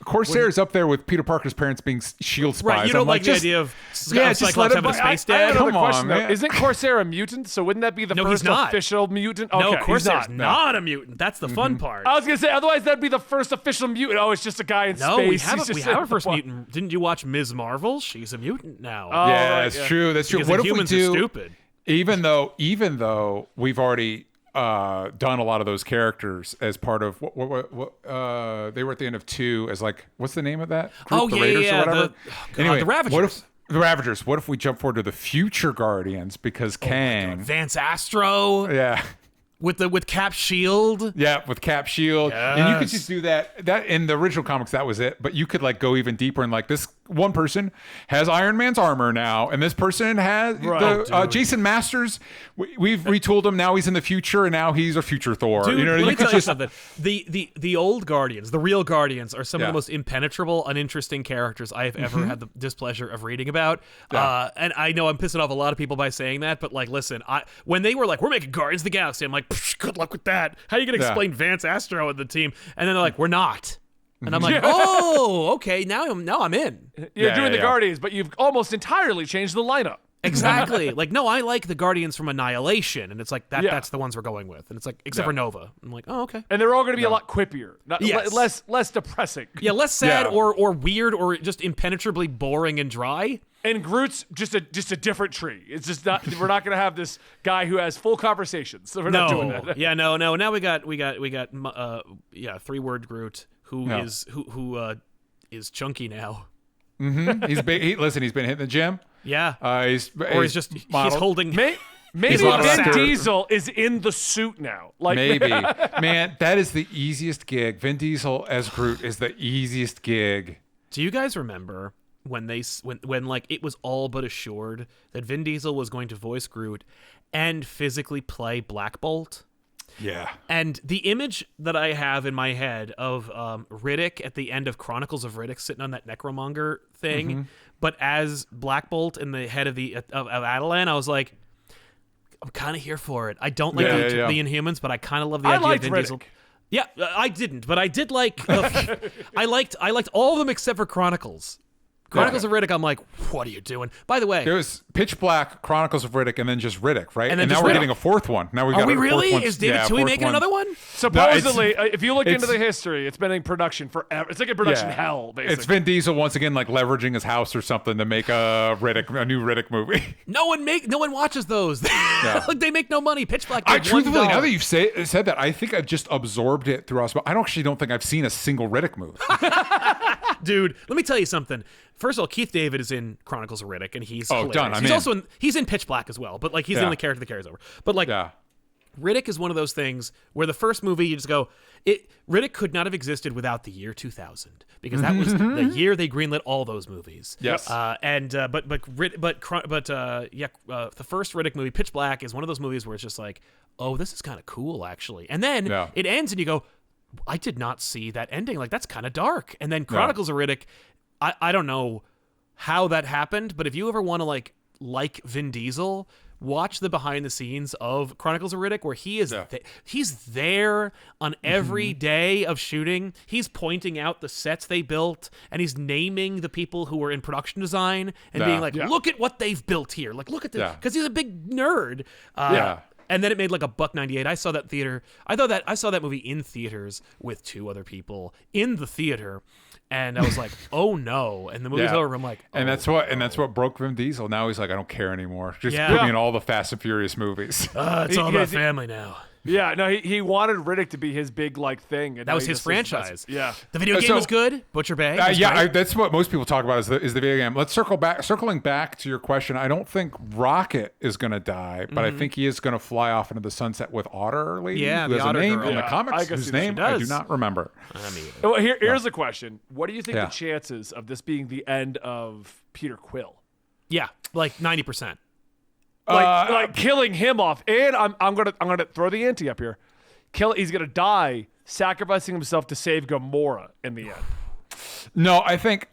Corsair is up there with Peter Parker's parents being SHIELD spies. Right, you don't like the idea of Cyclops having a space dad? Come on, man. Isn't Corsair a mutant? So wouldn't that be the first official mutant? Okay, no, Corsair's not a mutant. That's the fun part. I was going to say, otherwise that'd be the first official mutant. Oh, it's just a guy in space. No, we have a first mutant. Didn't you watch Ms. Marvel? She's a mutant now. That's true. That's true. What if we do? Stupid. Even though we've already done a lot of those characters as part of what they were at the end of 2 as like, what's the name of that group? The Raiders or whatever. The Ravagers. The Ravagers. What if we jump forward to the future Guardians because Kang, Vance Astro, with Cap Shield, with Cap Shield, and you could just do that. That in the original comics, that was it. But you could like go even deeper and like this one person has Iron Man's armor now, and this person has Jason Masters. We've retooled him. Now he's in the future, and now he's a future Thor. Dude, you know, let me tell you something. The old Guardians, the real Guardians, are some of the most impenetrable, uninteresting characters I have ever had the displeasure of reading about. And I know I'm pissing off a lot of people by saying that, but like, listen, when they were like, we're making Guardians of the Galaxy, I'm like, good luck with that. How are you going to explain Vance Astro and the team? And then they're like, we're not. And I'm like, oh, okay, now I'm in. You're doing the Guardians, but you've almost entirely changed the lineup. Exactly. Like, no, I like the Guardians from Annihilation, and it's like that's the ones we're going with. And it's like, except for Nova. I'm like, oh, okay. And they're all going to be a lot quippier, less depressing. Yeah, less sad or weird or just impenetrably boring and dry. And Groot's just a different tree. It's just not. We're not going to have this guy who has full conversations. So we're not doing that. Yeah, no. Now we got 3-word Groot who is chunky now. Mm-hmm. He's big. Listen, he's been hitting the gym. Yeah. He's holding. Maybe Vin Diesel is in the suit now. Like maybe, man, that is the easiest gig. Vin Diesel as Groot is the easiest gig. Do you guys remember when like it was all but assured that Vin Diesel was going to voice Groot and physically play Black Bolt? Yeah. And the image that I have in my head of Riddick at the end of Chronicles of Riddick sitting on that necromonger thing, but as Black Bolt in the head of Attilan, I was like, I'm kind of here for it. I don't like the Inhumans, but I kind of love the idea of Vin Diesel. Yeah, I didn't, but I did like. I liked all of them except for Chronicles. Chronicles of Riddick, I'm like, what are you doing? By the way, there was Pitch Black, Chronicles of Riddick, and then just Riddick, right? And now we're getting a fourth one. Now are we really? Is David Twohy making another one? Supposedly, if you look into the history, it's been in production forever. It's like in production hell, basically. It's Vin Diesel once again, like leveraging his house or something to make a new Riddick movie. No one watches those. Like they make no money. Pitch Black. Truthfully, now that you've said that, I think I've just absorbed it through osmosis. I actually don't think I've seen a single Riddick movie. Dude, let me tell you something. First of all, Keith David is in Chronicles of Riddick, and he's hilarious. Done. He's also he's in Pitch Black as well, but like he's the only character that carries over. But like Riddick is one of those things where the first movie you just go, Riddick could not have existed without the year 2000 because that was the year they greenlit all those movies. Yes. The first Riddick movie, Pitch Black, is one of those movies where it's just like, oh, this is kind of cool actually, and then it ends and you go, I did not see that ending. Like that's kind of dark. And then Chronicles of Riddick, I don't know how that happened, but if you ever want to like Vin Diesel, watch the behind the scenes of Chronicles of Riddick where he is he's there on every day of shooting. He's pointing out the sets they built and he's naming the people who were in production design and being like, look at what they've built here. Like look at this, because he's a big nerd. And then it made like $1.98. I saw that in theater. I saw that movie in theaters with 2 other people in the theater. And I was like, "Oh no!" And the movie's over. I'm like, oh, and that's what broke Vin Diesel. Now he's like, "I don't care anymore. Just put me in all the Fast and Furious movies." It's all about family now. Yeah, no, he wanted Riddick to be his big like thing. And that was his franchise. Yeah, the video game was good. Butcher Bay. That's what most people talk about is the video game. Let's circling back to your question. I don't think Rocket is going to die, but I think he is going to fly off into the sunset with Otter Lady. Yeah, who has a name girl. in the comics. Whose name I do not remember. Well, here's the question: what do you think the chances of this being the end of Peter Quill? Yeah, like 90%. Like killing him off, and I'm gonna throw the ante up here. He's gonna die sacrificing himself to save Gamora in the end. No, I think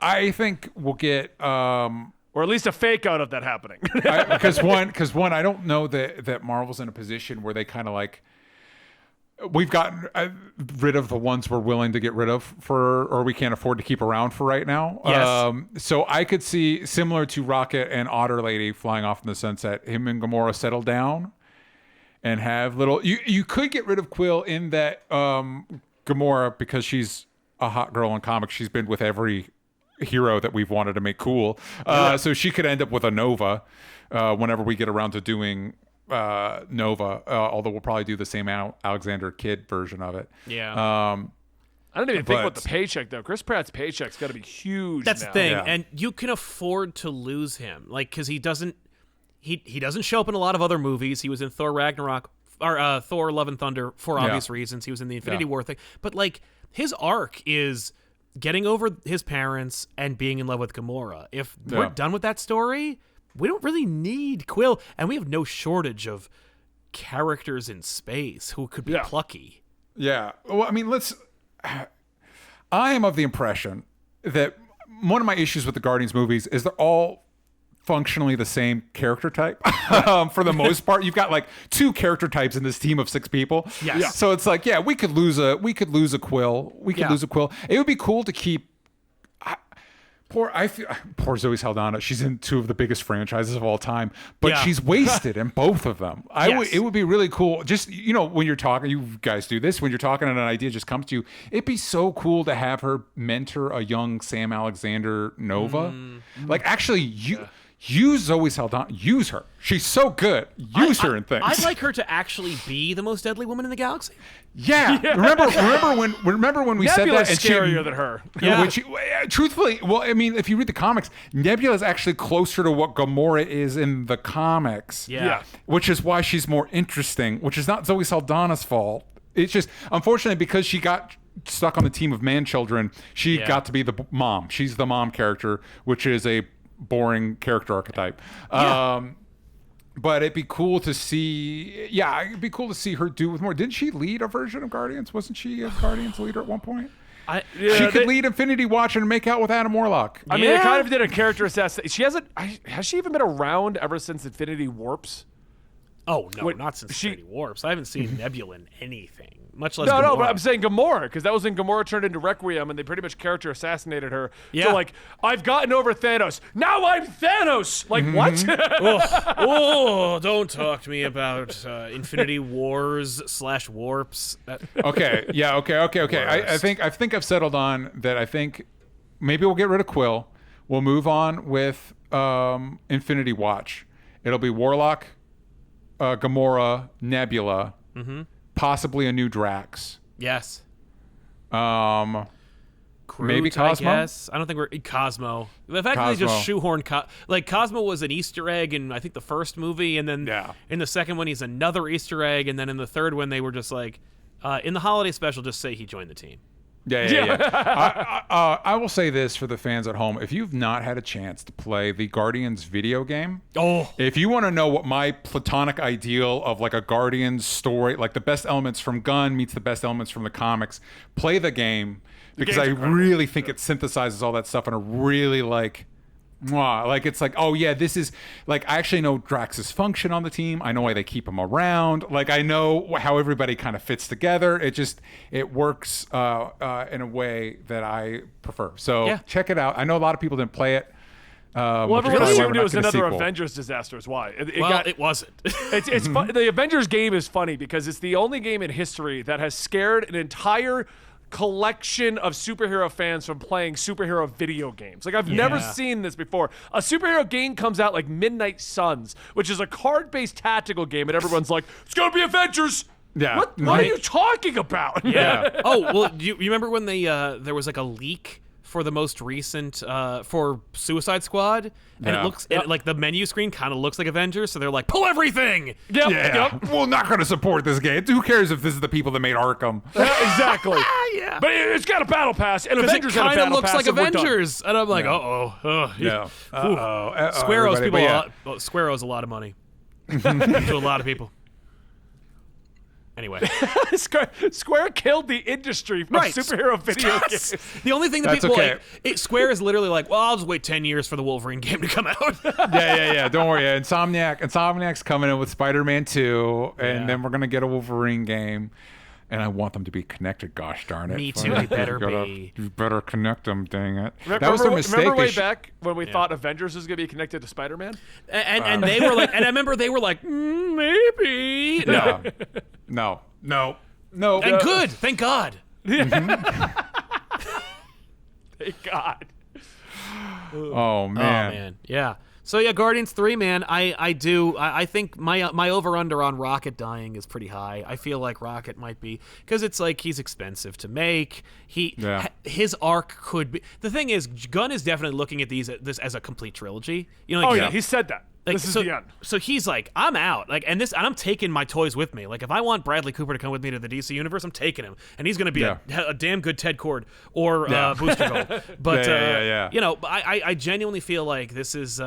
we'll get or at least a fake out of that happening. Because one, I don't know that Marvel's in a position where they kind of like. We've gotten rid of the ones we're willing to get rid of or we can't afford to keep around for right now. Yes. So I could see, similar to Rocket and Otter Lady flying off in the sunset, him and Gamora settle down and have little. You could get rid of Quill in that Gamora, because she's a hot girl in comics. She's been with every hero that we've wanted to make cool. So she could end up with a Nova whenever we get around to doing. Nova, although we'll probably do the same Alexander Kidd version of it. Yeah. I don't even think about the paycheck though. Chris Pratt's paycheck's got to be huge. That's now. the thing, and you can afford to lose him, like because he doesn't show up in a lot of other movies. He was in Thor Ragnarok or Thor: Love and Thunder for obvious reasons. He was in the Infinity War thing, but like his arc is getting over his parents and being in love with Gamora. If we're done with that story, we don't really need Quill, and we have no shortage of characters in space who could be plucky. Yeah. Well, I mean, I am of the impression that one of my issues with the Guardians movies is they're all functionally the same character type. For the most part, you've got like 2 character types in this team of 6 people. Yes. Yeah. So it's like, we could lose a Quill. We could lose a Quill. It would be cool to keep. Poor Zoe Saldana. She's in two of the biggest franchises of all time, but Yeah. she's wasted in both of them. It would be really cool. Just, when you're talking, you guys do this, when you're talking and an idea just comes to you, it'd be so cool to have her mentor a young Sam Alexander Nova. Like, actually, use Zoe Saldana. Use her. She's so good. Use her in things. I'd like her to actually be the most deadly woman in the galaxy. Yeah. Remember when we said Nebula's that? scarier than her. Yeah. Which, truthfully, well, I mean, if you read the comics, Nebula is actually closer to what Gamora is in the comics. Yeah. Which is why she's more interesting, which is not Zoe Saldana's fault. It's just, unfortunately, because she got stuck on the team of man-children, she got to be the mom. She's the mom character, which is a boring character archetype. But it'd be cool to see. Yeah, it'd be cool to see her do with more. Didn't she lead a version of Guardians? Wasn't she a Guardians leader at one point? She could lead Infinity Watch and make out with Adam Warlock. I mean, they kind of did a character assassination. She hasn't. Has she even been around ever since Infinity Warps? Oh no, not since Infinity Warps. I haven't seen Nebula in anything, much less. No, Gamora. but I'm saying Gamora, because that was when Gamora turned into Requiem, and they pretty much character assassinated her. Yeah. So like, I've gotten over Thanos. Now I'm Thanos. Like what? Oh, don't talk to me about Infinity Wars / warps. Okay. Yeah. Okay. I think I've settled on that. I think maybe we'll get rid of Quill. We'll move on with Infinity Watch. It'll be Warlock, Gamora, Nebula, possibly a new Drax. Yes. Maybe Cosmo. I guess. I don't think we're Cosmo. The fact that they just shoehorn Cosmo was an Easter egg in I think the first movie, and then in the second one he's another Easter egg, and then in the third one they were just like, in the holiday special, just say he joined the team. Yeah. I will say this for the fans at home: if you've not had a chance to play the Guardians video game, if you want to know what my platonic ideal of like a Guardians story, like the best elements from Gunn meets the best elements from the comics, play the game, because I really think it synthesizes all that stuff in a really like it's like, oh yeah, this is like, I actually know Drax's function on the team. I know why they keep him around. Like, I know how everybody kind of fits together. It works in a way that I prefer. So check it out. I know a lot of people didn't play it. Well, everyone assumed it was another Avengers disaster. Is why it wasn't. It's fun. The Avengers game is funny because it's the only game in history that has scared an entire collection of superhero fans from playing superhero video games. Like, I've never seen this before. A superhero game comes out like Midnight Suns, which is a card-based tactical game, and everyone's like, it's gonna be Avengers. Yeah. What are you talking about? Yeah. Oh, well, you remember when there was like a leak for the most recent for Suicide Squad, and it looks like the menu screen kind of looks like Avengers, so they're like, pull everything. Yep. We're not going to support this game. Who cares if this is the people that made Arkham? Exactly. Yeah. But it's got a battle pass, and Avengers it had a kind of battle looks pass. like Avengers, and I'm like, Square's people. Square's a lot of money to a lot of people. Anyway, Square killed the industry of superhero video games. The only thing that people Square is literally like, well, I'll just wait 10 years for the Wolverine game to come out. Yeah. Don't worry. Insomniac's coming in with Spider-Man 2, and then we're gonna get a Wolverine game. And I want them to be connected, gosh darn it. Me too, they better be. You better connect them, dang it. That was their mistake. Remember way back when we thought Avengers was going to be connected to Spider-Man? And they were like, and I remember they were like, maybe. No. And good, thank God. Thank God. Oh, man. Yeah. So yeah, Guardians 3, man, I think my over-under on Rocket dying is pretty high. I feel like Rocket might be, because it's like he's expensive to make. His arc could be. The thing is, Gunn is definitely looking at this as a complete trilogy. You know, he said that. This is the end. So he's like, I'm out. Like, and I'm taking my toys with me. Like, if I want Bradley Cooper to come with me to the DC universe, I'm taking him, and he's going to be a damn good Ted Cord or Booster Gold. But you know, I genuinely feel like this is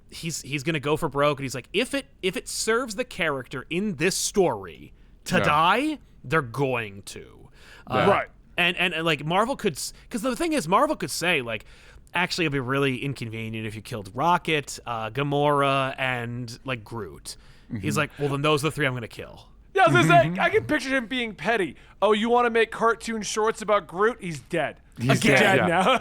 he's going to go for broke, and he's like, if it serves the character in this story to die, they're going to. Right. And like Marvel could, because the thing is, Marvel could say like, actually, it'd be really inconvenient if you killed Rocket, Gamora, and like Groot. He's like, well, then those are the three I'm gonna kill. Yeah, I was gonna say, I can picture him being petty. Oh, you want to make cartoon shorts about Groot? He's dead. He's dead now.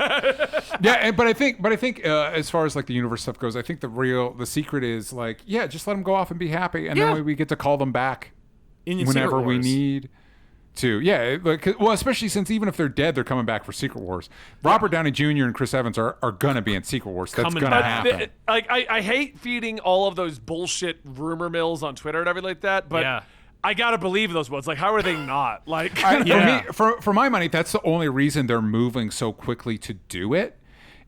But I think as far as like the universe stuff goes, I think the secret is like, just let them go off and be happy, and then we get to call them back whenever we need to. Yeah, well, especially since even if they're dead, they're coming back for Secret Wars. Robert Downey Jr. and Chris Evans are gonna be in Secret Wars. That's gonna happen. I hate feeding all of those bullshit rumor mills on Twitter and everything like that, but I gotta believe those ones. Like, how are they not? Like, for my money, that's the only reason they're moving so quickly to do it.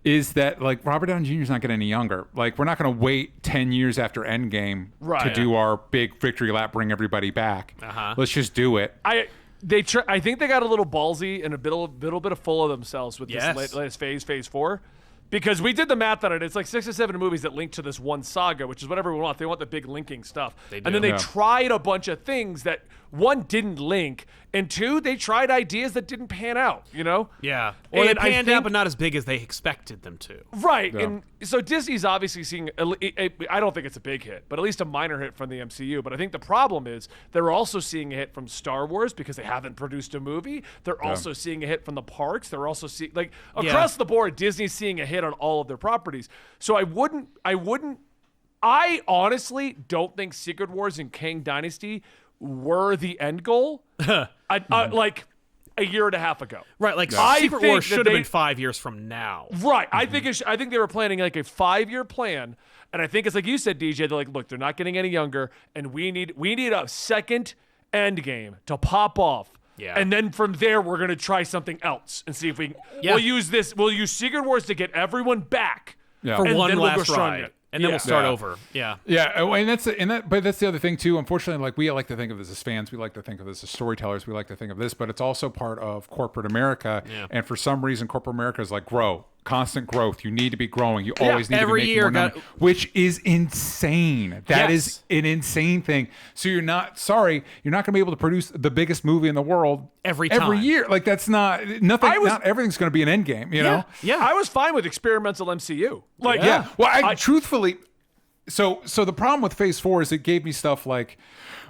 Is that like Robert Downey Jr. is not getting any younger? Like, we're not going to wait 10 years after Endgame to do our big victory lap, bring everybody back. Let's just do it. I think they got a little ballsy and a little bit of full of themselves with this latest phase 4. Because we did the math on it. It's like 6 or 7 movies that link to this one saga, which is what everyone wants. They want the big linking stuff. And then they tried a bunch of things that, 1, didn't link, and 2, they tried ideas that didn't pan out, you know? Yeah. Or they panned out, but not as big as they expected them to. Right. Yeah. And so Disney's obviously seeing, I don't think it's a big hit, but at least a minor hit from the MCU. But I think the problem is they're also seeing a hit from Star Wars because they haven't produced a movie. They're also seeing a hit from the parks. They're also seeing, like, across the board, Disney's seeing a hit on all of their properties. So I honestly don't think Secret Wars and Kang Dynasty were the end goal. Like a year and a half ago. Right, like Secret Wars should have been 5 years from now. Right. I think they were planning like a 5-year plan, and I think it's like you said, DJ, they're like, look, they're not getting any younger, and we need a second Endgame to pop off. Yeah. And then from there, we're going to try something else and see if we we'll use Secret Wars to get everyone back for one last ride. And then we'll start over. Yeah. Yeah. But that's the other thing too. Unfortunately, like, we like to think of this as fans. We like to think of this as storytellers. We like to think of this, but it's also part of corporate America. Yeah. And for some reason, corporate America is like, constant growth. You need to be growing. You always need to be making more money, which is insane. That is an insane thing. So you're not going to be able to produce the biggest movie in the world every year. Like, that's not everything's going to be an Endgame, you know? Yeah. I was fine with experimental MCU. Like, Well, I truthfully, so the problem with Phase 4 is it gave me stuff like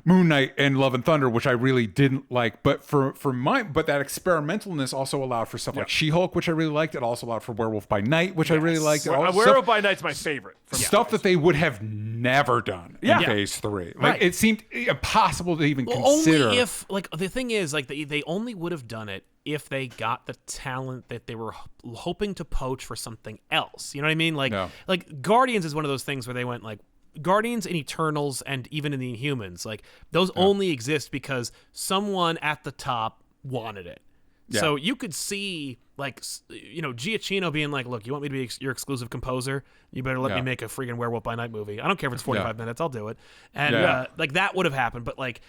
Moon Knight and Love and Thunder, which I really didn't like, but but that experimentalness also allowed for stuff like She-Hulk, which I really liked. It also allowed for Werewolf by Night, which I really liked. Werewolf by Night's my favorite. Stuff that they would have never done in Phase 3. Like, it seemed impossible to even consider. Only if, like, the thing is, like, they only would have done it if they got the talent that they were hoping to poach for something else. You know what I mean? Like Guardians is one of those things where they went like, Guardians and Eternals and even in the Inhumans, like, those only exist because someone at the top wanted it. Yeah. So you could see, like, Giacchino being like, look, you want me to be your exclusive composer? You better let me make a freaking Werewolf by Night movie. I don't care if it's 45 minutes, I'll do it. And like, that would have happened. But like,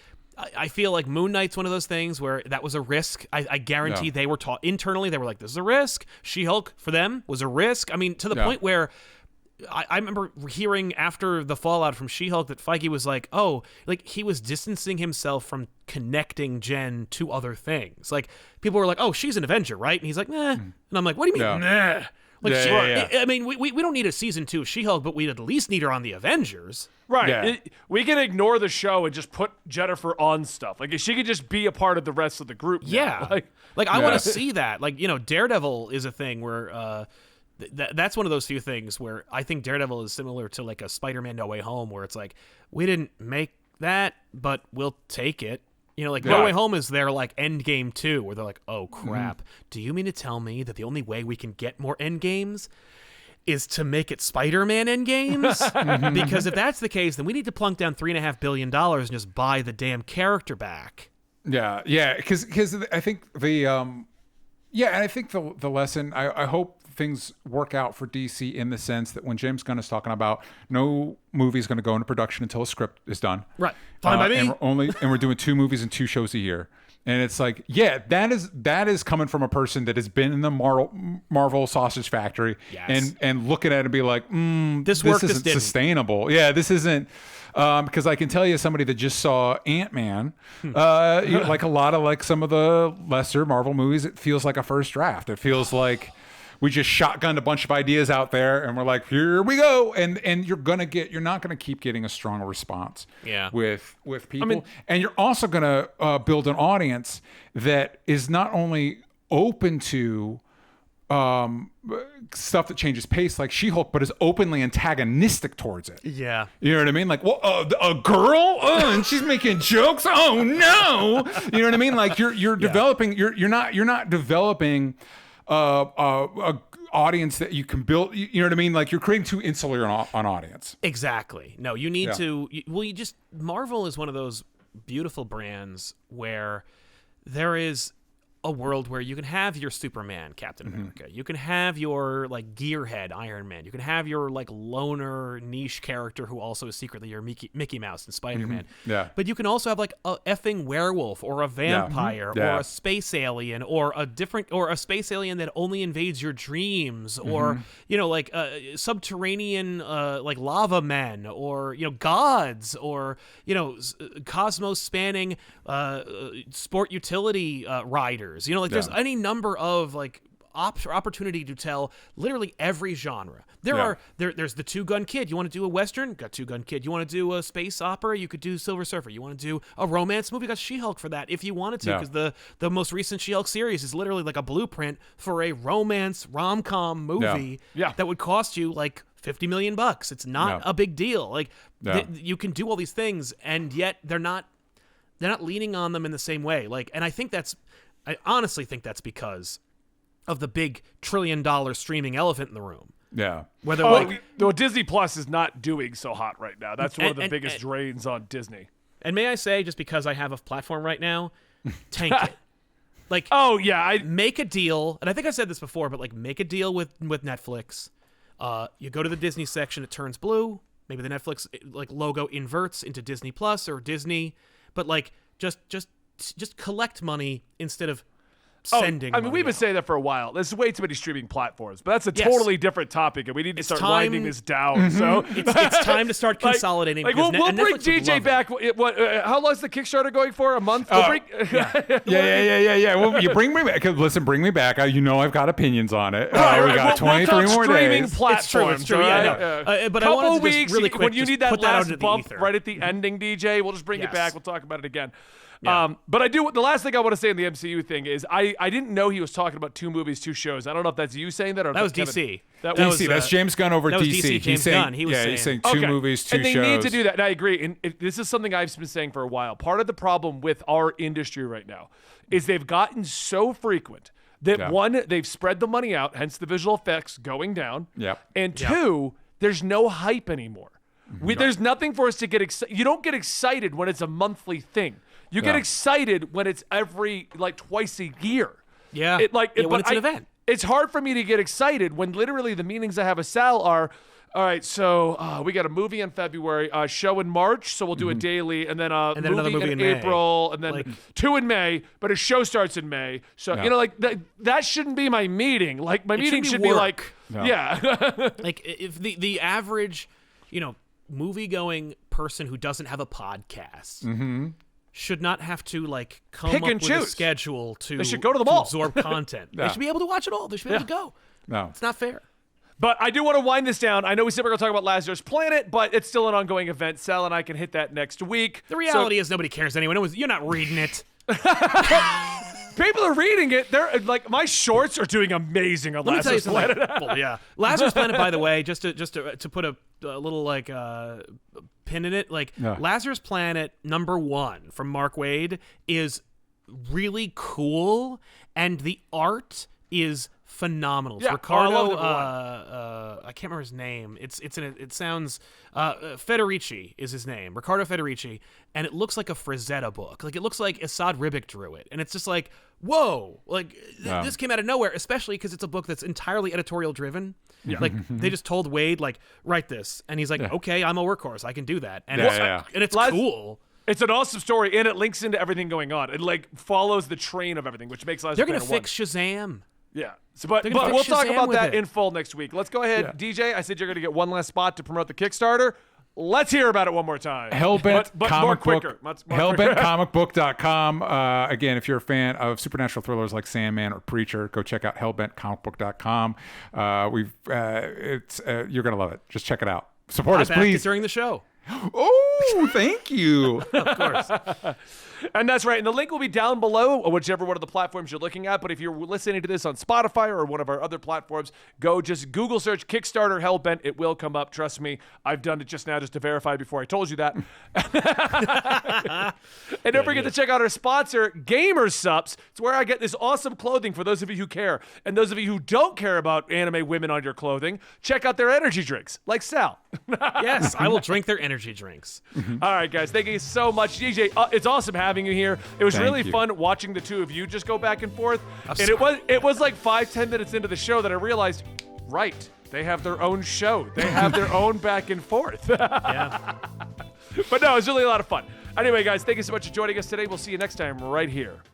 I feel like Moon Knight's one of those things where that was a risk. I guarantee they were taught internally. They were like, this is a risk. She-Hulk for them was a risk. I mean, to the point where I remember hearing after the fallout from She-Hulk that Feige was like, he was distancing himself from connecting Jen to other things. Like, people were like, oh, she's an Avenger, right? And he's like, nah. And I'm like, what do you mean, nah? Like, I mean, we don't need a season 2 of She-Hulk, but we'd at least need her on the Avengers. Right. Yeah. We can ignore the show and just put Jennifer on stuff. Like, she could just be a part of the rest of the group. Yeah. Now. Like I want to see that. Like, Daredevil is a thing where that's one of those few things where I think Daredevil is similar to like a Spider-Man No Way Home, where it's like, we didn't make that, but we'll take it. No Way Home is their like Endgame 2, where they're like, oh crap, do you mean to tell me that the only way we can get more Endgames is to make it Spider-Man Endgames? Because if that's the case, then we need to plunk down $3.5 billion and just buy the damn character back. Yeah, because I think and I think the lesson, I hope things work out for DC in the sense that when James Gunn is talking about no movie is going to go into production until a script is done. Right. Fine by me. And we're doing 2 movies and 2 shows a year. And it's like, that is coming from a person that has been in the Marvel sausage factory and looking at it and be like, this isn't sustainable. Yeah, this isn't. Because I can tell you, somebody that just saw Ant-Man, like a lot of like some of the lesser Marvel movies, it feels like a first draft. It feels like we just shotgunned a bunch of ideas out there, and we're like, here we go. And you're not gonna keep getting a strong response. With people, and you're also gonna build an audience that is not only open to stuff that changes pace like She-Hulk, but is openly antagonistic towards it. Yeah. You know what I mean? Like, well, a girl? Oh, and she's making jokes? Oh no. You know what I mean? Like you're developing, you're not developing a audience that you can build. You know what I mean? Like you're creating too insular an audience. Exactly. No, you need to, Marvel is one of those beautiful brands where there is a world where you can have your Superman, Captain America. You can have your like gearhead Iron Man. You can have your like loner niche character who also is secretly your Mickey Mouse and Spider-Man. Yeah. But you can also have like a effing werewolf or a vampire or a space alien or a space alien that only invades your dreams or like subterranean like lava men or gods or cosmos spanning sport utility riders. There's any number of like opportunity to tell literally every genre. There's the Two Gun Kid. You want to do a Western? Got Two Gun Kid. You want to do a space opera? You could do Silver Surfer. You want to do a romance movie? Got She-Hulk for that if you wanted to, because the most recent She-Hulk series is literally like a blueprint for a romance rom-com movie that would cost you like $50 million. It's not a big deal. Like you can do all these things, and yet they're not leaning on them in the same way. Like, and I honestly think that's because of the big $1 trillion streaming elephant in the room. Yeah. Though Disney Plus is not doing so hot right now. That's one of the biggest drains on Disney. And may I say, just because I have a platform right now, tank it. Like, make a deal. And I think I said this before, but like, make a deal with Netflix. You go to the Disney section, it turns blue. Maybe the Netflix like logo inverts into Disney Plus or Disney, but like, just collect money instead of sending money we've been saying that for a while. There's way too many streaming platforms, but that's a totally different topic, and we need to start winding this down. So it's time to start consolidating. We'll bring DJ back. How long is the Kickstarter going for? A month? Yeah. Well, you bring me back. Listen, bring me back. I've got opinions on it. We got 23 more streaming days. Platforms. It's true. But I wanted to weeks, just really quick when you need that put that last out bump the ether. right at the ending, DJ, we'll just bring it back. We'll talk about it again. Yeah. But the last thing I want to say in the MCU thing is I didn't know he was talking about 2 movies, 2 shows. I don't know if that's you saying that or that was DC. That was DC. That's James Gunn over that was DC. James Gunn. He was saying. He's saying 2 movies, 2 shows. And they need to do that. And I agree. And this is something I've been saying for a while. Part of the problem with our industry right now is they've gotten so frequent that one, they've spread the money out, hence the visual effects going down. Yeah. And 2, there's no hype anymore. There's nothing for us to get excited. You don't get excited when it's a monthly thing. You get excited when it's every twice a year. Yeah. When it's an event. It's hard for me to get excited when literally the meetings I have with Sal are, all right, so we got a movie in February, a show in March, so we'll do a daily, and then another movie in April, and then 2 in May, but a show starts in May. So, that shouldn't be my meeting. Like, my meeting should be like, like, if the average, movie-going person who doesn't have a podcast should not have to come pick up and with choose. A schedule to they should go to the mall. Absorb content. They should be able to watch it all. They should be able to go. No, it's not fair. But I do want to wind this down. I know we said we're going to talk about Lazarus Planet, but it's still an ongoing event. Sal and I can hit that next week. The reality is nobody cares anyway. You're not reading it. People are reading it. They're my shorts are doing amazing on Lazarus Planet. Yeah, Lazarus Planet. By the way, just to put a little pin in it, Lazarus Planet #1 from Mark Waid is really cool, and the art is phenomenal. Yeah, Riccardo, I can't remember his name. It sounds Federici is his name. Riccardo Federici, and it looks like a Frazetta book. Like it looks like Asad Ribic drew it, and it's just like, whoa! This came out of nowhere, especially because it's a book that's entirely editorial driven. Yeah. They just told Wade write this, and he's like, okay, I'm a workhorse, I can do that, and it's cool. It's an awesome story, and it links into everything going on. It follows the train of everything, which makes Lazarus They're Planet gonna fix Shazam. Yeah. But we'll talk about that in full next week. Let's go ahead. DJ, I said you're going to get one last spot to promote the Kickstarter. Let's hear about it one more time. Hellbent but comic more book. quicker. More quicker. Hellbentcomicbook.com. Again, if you're a fan of supernatural thrillers like Sandman or Preacher, go check out hellbentcomicbook.com. You're gonna love it. Just check it out. Support us, please. During the show. Oh, thank you. Of course. And that's right. And the link will be down below, whichever one of the platforms you're looking at. But if you're listening to this on Spotify or one of our other platforms, go just Google search Kickstarter Hellbent. It will come up. Trust me. I've done it just now just to verify before I told you that. And don't forget to check out our sponsor, Gamer Sups. It's where I get this awesome clothing for those of you who care. And those of you who don't care about anime women on your clothing, check out their energy drinks, like Sal. Yes, I will drink their energy drinks. All right, guys. Thank you so much. DJ, it's awesome having you here. It was really fun watching the two of you just go back and forth. And it was like 5-10 minutes into the show that I realized, right, they have their own show. They have their own back and forth. Yeah. But no, it was really a lot of fun. Anyway, guys, thank you so much for joining us today. We'll see you next time right here